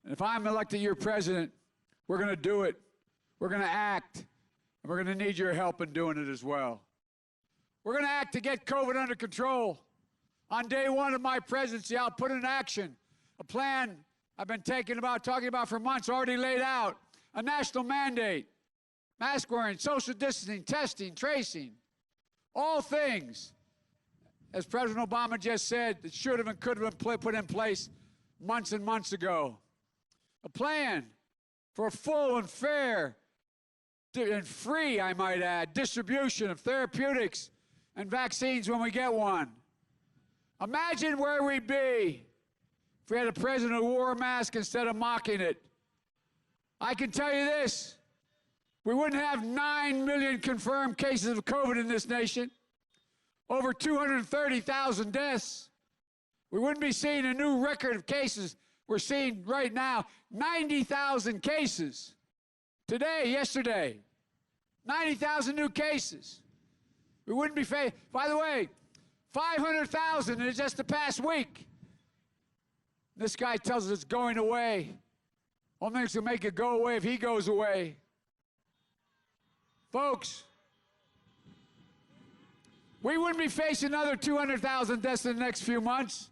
And if I'm elected your president, we're going to do it. We're going to act. And we're going to need your help in doing it as well. We're going to act to get COVID under control. On day one of my presidency, I'll put in action a plan I've been talking about for months, already laid out. A national mandate, mask wearing, social distancing, testing, tracing, all things, as President Obama just said, that should have and could have been put in place months and months ago. A plan for a full and fair and free, I might add, distribution of therapeutics and vaccines when we get one. Imagine where we'd be if we had a president who wore a mask instead of mocking it. I can tell you this, we wouldn't have 9 million confirmed cases of COVID in this nation, over 230,000 deaths. We wouldn't be seeing a new record of cases we're seeing right now, 90,000 cases. Today, yesterday, 90,000 new cases. We wouldn't be facing, by the way, 500,000 in just the past week. This guy tells us it's going away. Only thing that's going to make it go away if he goes away. Folks, we wouldn't be facing another 200,000 deaths in the next few months.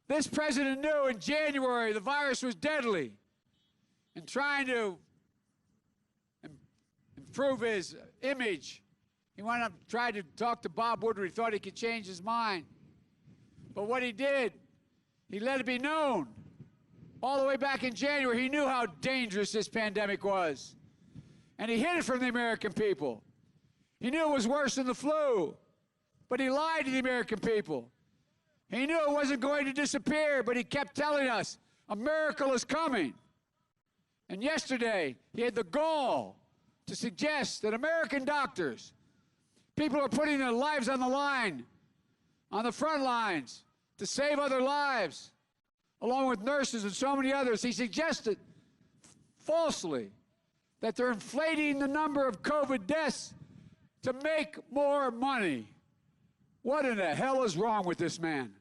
This president knew in January the virus was deadly, and trying to improve his image, he went up and tried to talk to Bob Woodward. He thought he could change his mind. But what he did, he let it be known. All the way back in January, he knew how dangerous this pandemic was. And he hid it from the American people. He knew it was worse than the flu, but he lied to the American people. He knew it wasn't going to disappear, but he kept telling us, a miracle is coming. And yesterday, he had the gall to suggest that American doctors, people are putting their lives on the line, on the front lines, to save other lives, along with nurses and so many others. He suggested, falsely, that they're inflating the number of COVID deaths to make more money. What in the hell is wrong with this man?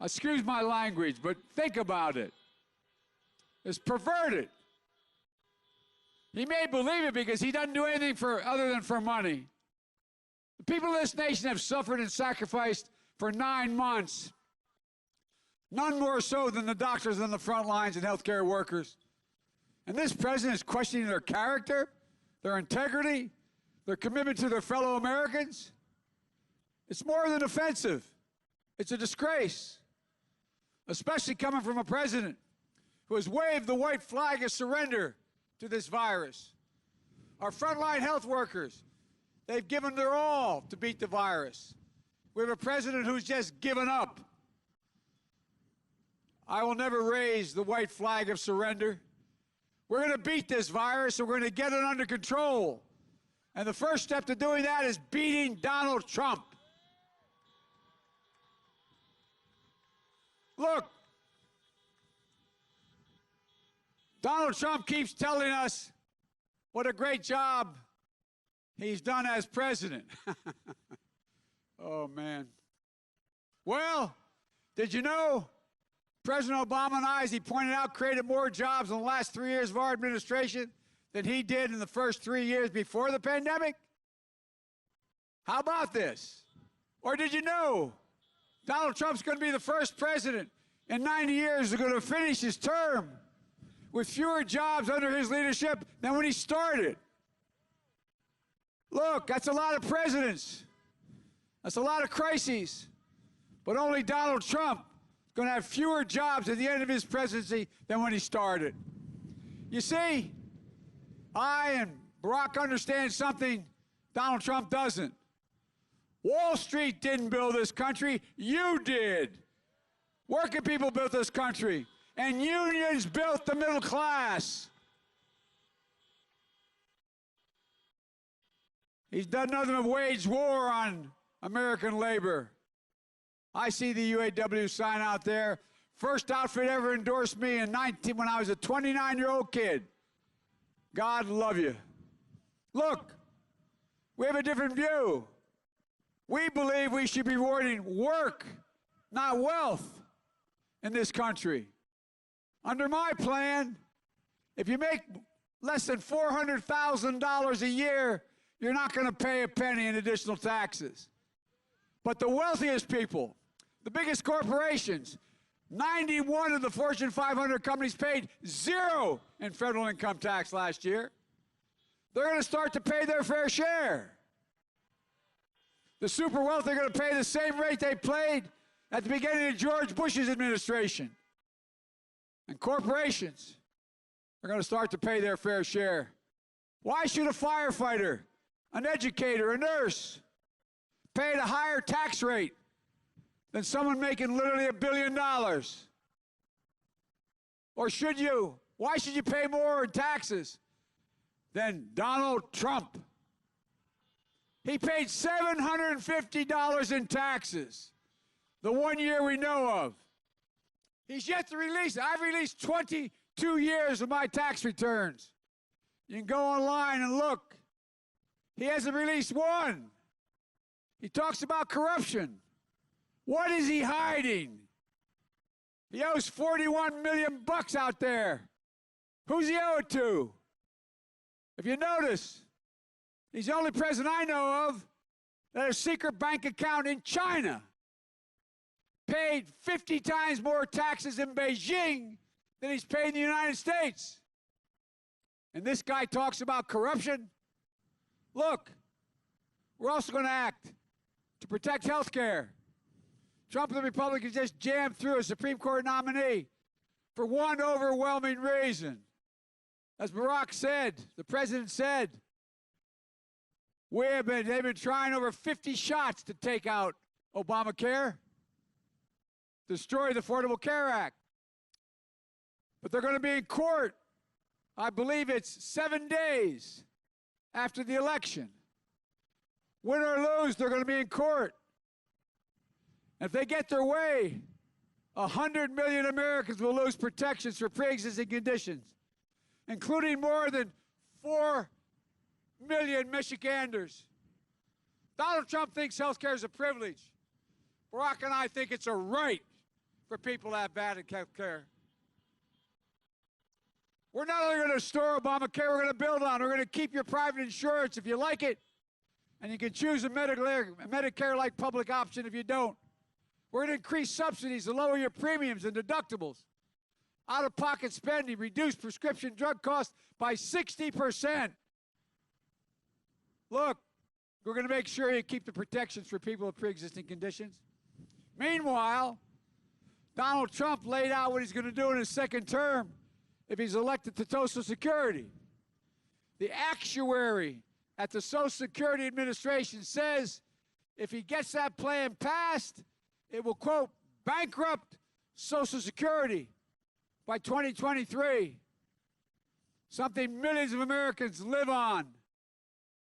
Excuse my language, but think about it. It's perverted. He may believe it because he doesn't do anything other than for money. The people of this nation have suffered and sacrificed for 9 months. None more so than the doctors on the front lines and healthcare workers. And this president is questioning their character, their integrity, their commitment to their fellow Americans. It's more than offensive. It's a disgrace, especially coming from a president who has waved the white flag of surrender to this virus. Our frontline health workers, they've given their all to beat the virus. We have a president who's just given up. I will never raise the white flag of surrender. We're going to beat this virus, and we're going to get it under control. And the first step to doing that is beating Donald Trump. Look, Donald Trump keeps telling us what a great job he's done as president. Oh, man. Well, did you know President Obama and I, as he pointed out, created more jobs in the last 3 years of our administration than he did in the first 3 years before the pandemic? How about this? Or did you know Donald Trump's going to be the first president in 90 years who's going to finish his term with fewer jobs under his leadership than when he started? Look, that's a lot of presidents. That's a lot of crises. But only Donald Trump is going to have fewer jobs at the end of his presidency than when he started. You see, I and Barack understand something Donald Trump doesn't. Wall Street didn't build this country, you did. Working people built this country, and unions built the middle class. He's done nothing but wage war on American labor. I see the UAW sign out there. First outfit ever endorsed me when I was a 29-year-old kid. God love you. Look, we have a different view. We believe we should be rewarding work, not wealth, in this country. Under my plan, if you make less than $400,000 a year, you're not going to pay a penny in additional taxes. But the wealthiest people, the biggest corporations, 91 of the Fortune 500 companies paid 0 in federal income tax last year. They're going to start to pay their fair share. The super wealthy are going to pay the same rate they paid at the beginning of George Bush's administration. And corporations are going to start to pay their fair share. Why should a firefighter, an educator, a nurse pay at a higher tax rate than someone making literally $1 billion? Or should you? Why should you pay more in taxes than Donald Trump? He paid $750 in taxes the 1 year we know of. He's yet to release it. I've released 22 years of my tax returns. You can go online and look. He hasn't released one. He talks about corruption. What is he hiding? He owes $41 million out there. Who's he owe it to? If you notice, he's the only president I know of that has a secret bank account in China. Paid 50 times more taxes in Beijing than he's paid in the United States. And this guy talks about corruption. Look, we're also going to act to protect health care. Trump and the Republicans just jammed through a Supreme Court nominee for one overwhelming reason. As Barack said, the president said, they've been trying over 50 shots to take out Obamacare, destroy the Affordable Care Act. But they're going to be in court, I believe it's 7 days after the election. Win or lose, they're going to be in court. If they get their way, 100 million Americans will lose protections for pre-existing conditions, including more than 4 million Michiganders. Donald Trump thinks health care is a privilege. Barack and I think it's a right for people to have bad health care. We're not only going to restore Obamacare, we're going to build on it. We're going to keep your private insurance if you like it, and you can choose a Medicare-like public option if you don't. We're going to increase subsidies to lower your premiums and deductibles. Out-of-pocket spending, reduce prescription drug costs by 60%. Look, we're going to make sure you keep the protections for people with pre-existing conditions. Meanwhile, Donald Trump laid out what he's going to do in his second term if he's elected to Social Security. The actuary at the Social Security Administration says if he gets that plan passed, it will, quote, bankrupt Social Security by 2023. Something millions of Americans live on,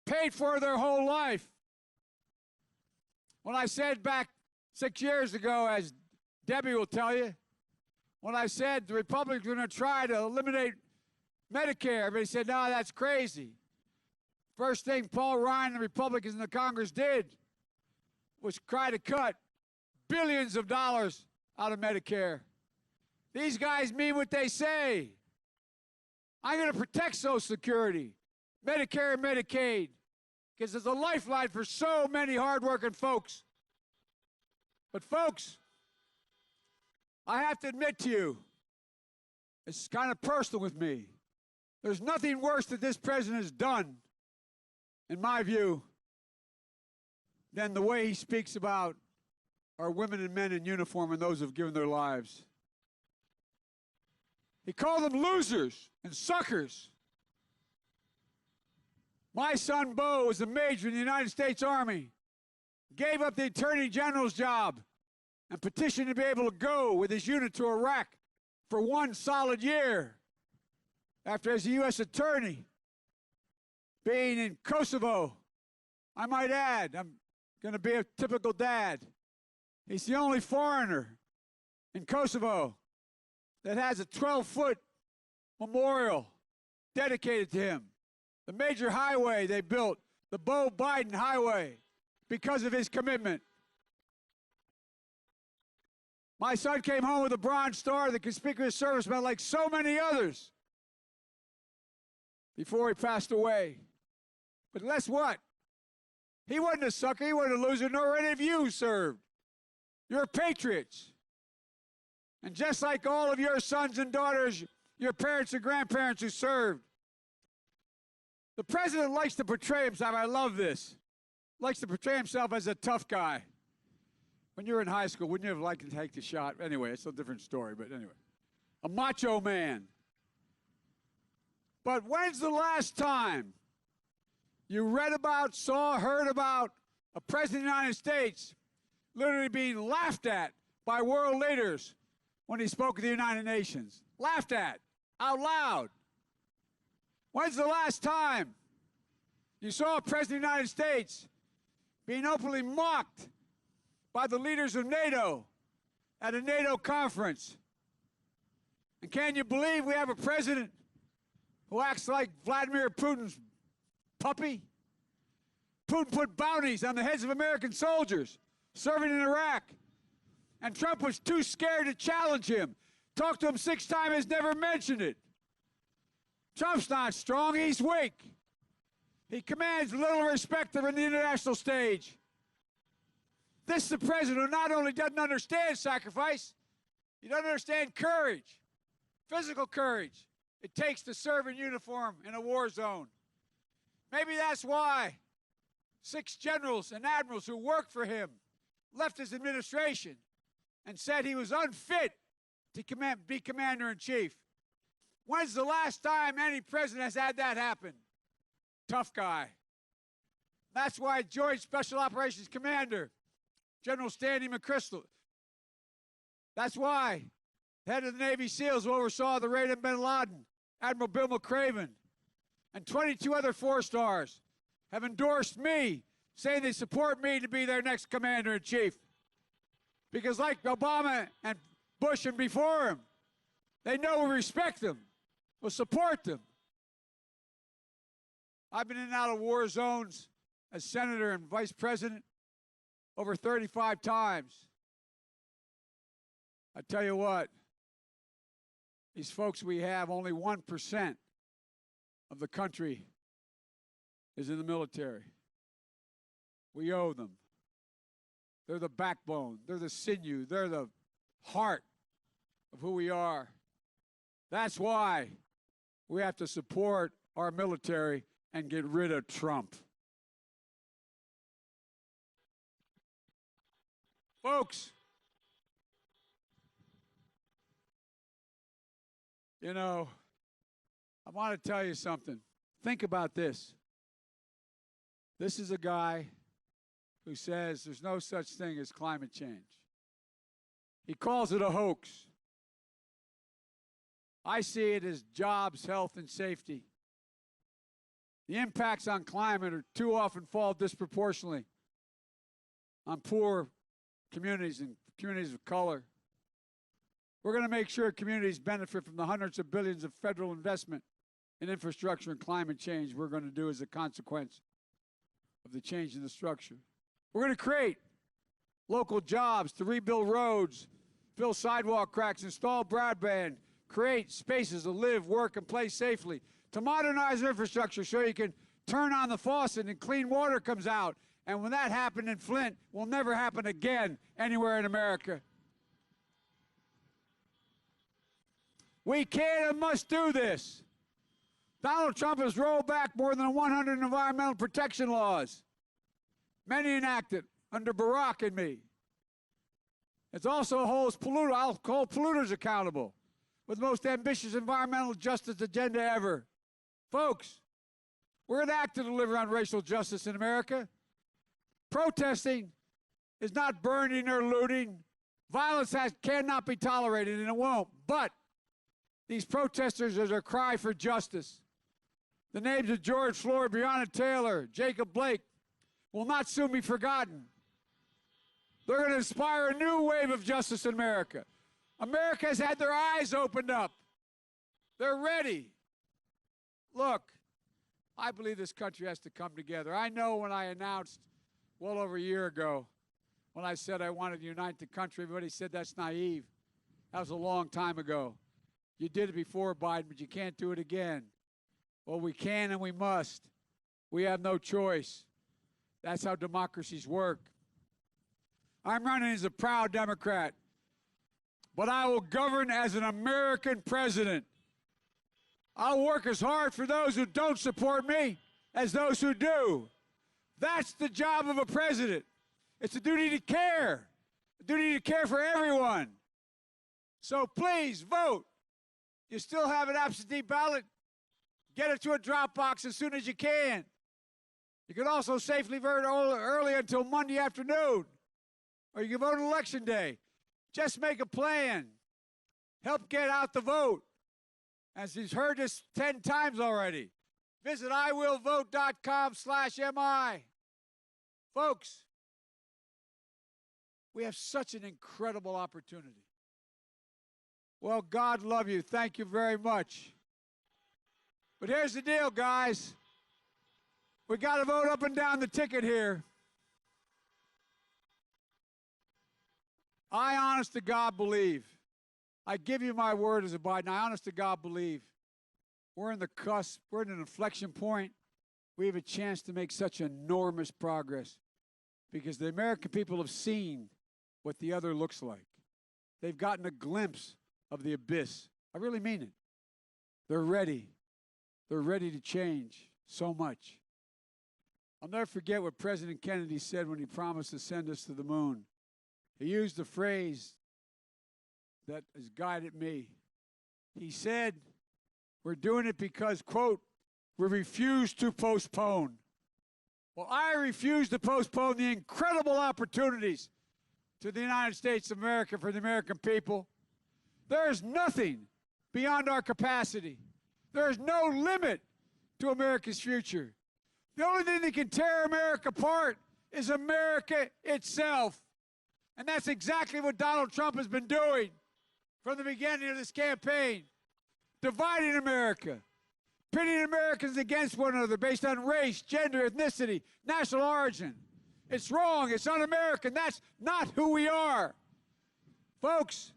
paid for their whole life. When I said back 6 years ago, as Debbie will tell you, when I said the Republicans were going to try to eliminate Medicare, everybody said, no, that's crazy. First thing Paul Ryan and the Republicans in the Congress did was try to cut billions of dollars out of Medicare. These guys mean what they say. I'm going to protect Social Security, Medicare and Medicaid, because it's a lifeline for so many hardworking folks. But folks, I have to admit to you, it's kind of personal with me. There's nothing worse that this president has done, in my view, than the way he speaks about our women and men in uniform and those who have given their lives. He called them losers and suckers. My son Bo was a major in the United States Army, gave up the Attorney General's job, and petitioned to be able to go with his unit to Iraq for 1 solid year. After, as a U.S. attorney, being in Kosovo, I might add, I'm going to be a typical dad. He's the only foreigner in Kosovo that has a 12-foot memorial dedicated to him. The major highway they built, the Bo Biden Highway, because of his commitment. My son came home with a Bronze Star, the Conspicuous Service Medal, like so many others, before he passed away. But guess what? He wasn't a sucker, he wasn't a loser, nor any of you who served. You're patriots. And just like all of your sons and daughters, your parents and grandparents who served, the president likes to portray himself, I love this, likes to portray himself as a tough guy. When you were in high school, wouldn't you have liked to take the shot? Anyway, it's a different story, but anyway. A macho man. But when's the last time you read about, saw, heard about a president of the United States literally being laughed at by world leaders when he spoke at the United Nations? Laughed at, out loud. When's the last time you saw a president of the United States being openly mocked by the leaders of NATO at a NATO conference? And can you believe we have a president who acts like Vladimir Putin's puppy? Putin put bounties on the heads of American soldiers serving in Iraq, and Trump was too scared to challenge him. Talked to him 6 times, has never mentioned it. Trump's not strong, he's weak. He commands little respect on the international stage. This is the president who not only doesn't understand sacrifice, he doesn't understand courage, physical courage it takes to serve in uniform in a war zone. Maybe that's why 6 generals and admirals who worked for him left his administration and said he was unfit to be commander-in-chief. When's the last time any president has had that happen? Tough guy. That's why Joint Special Operations Commander General Stanley McChrystal. That's why head of the Navy SEALs who oversaw the raid on bin Laden, Admiral Bill McCraven, and 22 other 4-stars have endorsed me, saying they support me to be their next commander-in-chief. Because like Obama and Bush and before him, they know we respect them, we'll support them. I've been in and out of war zones as senator and vice president over 35 times. I tell you what, these folks we have, only 1% of the country is in the military. We owe them. They're the backbone, they're the sinew, they're the heart of who we are. That's why we have to support our military and get rid of Trump. Folks, you know, I want to tell you something. Think about this. This is a guy who says there's no such thing as climate change. He calls it a hoax. I see it as jobs, health, and safety. The impacts on climate are too often fall disproportionately on poor communities and communities of color. We're going to make sure communities benefit from the hundreds of billions of federal investment in infrastructure and climate change we're going to do as a consequence of the change in the structure. We're going to create local jobs to rebuild roads, fill sidewalk cracks, install broadband, create spaces to live, work, and play safely, to modernize infrastructure so you can turn on the faucet and clean water comes out. And when that happened in Flint, will never happen again anywhere in America. We can and must do this. Donald Trump has rolled back more than 100 environmental protection laws. many enacted under Barack and me. It also holds polluters, I'll hold polluters accountable, with the most ambitious environmental justice agenda ever. Folks, we're going to act to deliver on racial justice in America. Protesting is not burning or looting. Violence cannot be tolerated, and it won't. But these protesters, as a cry for justice, the names of George Floyd, Breonna Taylor, Jacob Blake, will not soon be forgotten. They're going to inspire a new wave of justice in America. America has had their eyes opened up. They're ready. Look, I believe this country has to come together. I know when I announced well over a year ago, when I said I wanted to unite the country, everybody said that's naive. That was a long time ago. You did it before, Biden, but you can't do it again. Well, we can and we must. We have no choice. That's how democracies work. I'm running as a proud Democrat, but I will govern as an American president. I'll work as hard for those who don't support me as those who do. That's the job of a president. It's a duty to care, a duty to care for everyone. So please vote. You still have an absentee ballot? Get it to a drop box as soon as you can. You can also safely vote early until Monday afternoon, or you can vote Election Day. Just make a plan. Help get out the vote. As he's heard this 10 times already. Visit iwillvote.com/MI. Folks, we have such an incredible opportunity. Well, God love you. Thank you very much. But here's the deal, guys. We got to vote up and down the ticket here. I honest to God believe, I give you my word as a Biden, I honest to God believe we're in the cusp, we're in an inflection point. We have a chance to make such enormous progress because the American people have seen what the other looks like. They've gotten a glimpse of the abyss. I really mean it. They're ready. They're ready to change so much. I'll never forget what President Kennedy said when he promised to send us to the moon. He used a phrase that has guided me. He said, we're doing it because, quote, we refuse to postpone. Well, I refuse to postpone the incredible opportunities to the United States of America for the American people. There is nothing beyond our capacity. There is no limit to America's future. The only thing that can tear America apart is America itself. And that's exactly what Donald Trump has been doing from the beginning of this campaign. Dividing America, pitting Americans against one another based on race, gender, ethnicity, national origin. It's wrong, it's un-American, that's not who we are. Folks,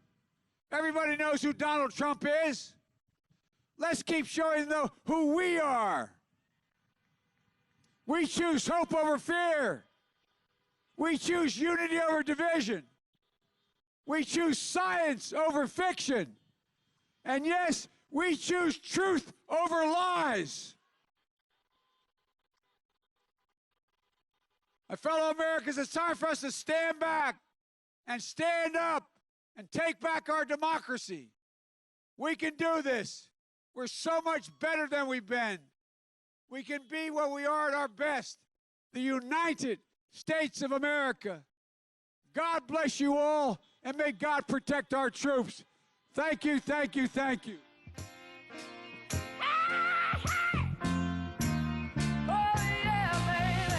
everybody knows who Donald Trump is. Let's keep showing them who we are. We choose hope over fear. We choose unity over division. We choose science over fiction. And yes, we choose truth over lies. My fellow Americans, it's time for us to stand back and stand up and take back our democracy. We can do this. We're so much better than we've been. We can be what we are at our best, the United States of America. God bless you all, and may God protect our troops. Thank you, thank you, thank you. Oh yeah, baby.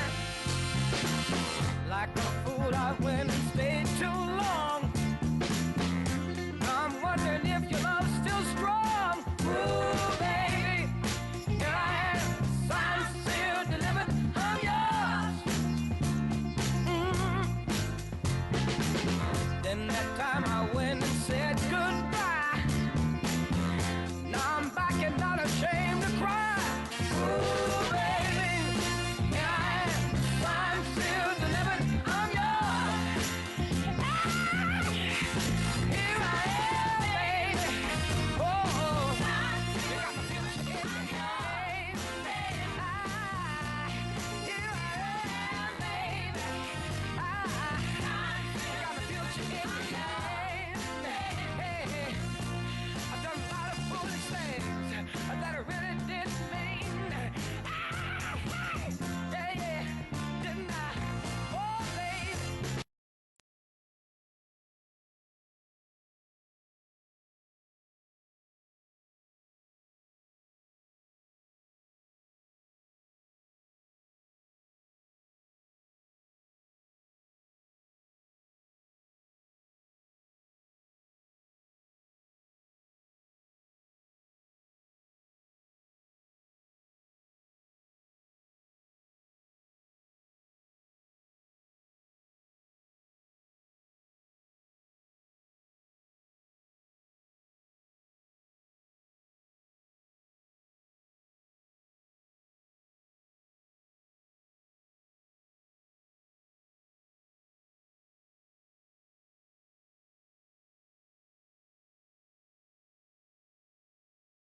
Like a fool, I went and stayed too long. I'm wondering if your love's still strong. Ooh, baby, here I am, signed, sealed, delivered. I'm yours. Then that time I went and said goodbye.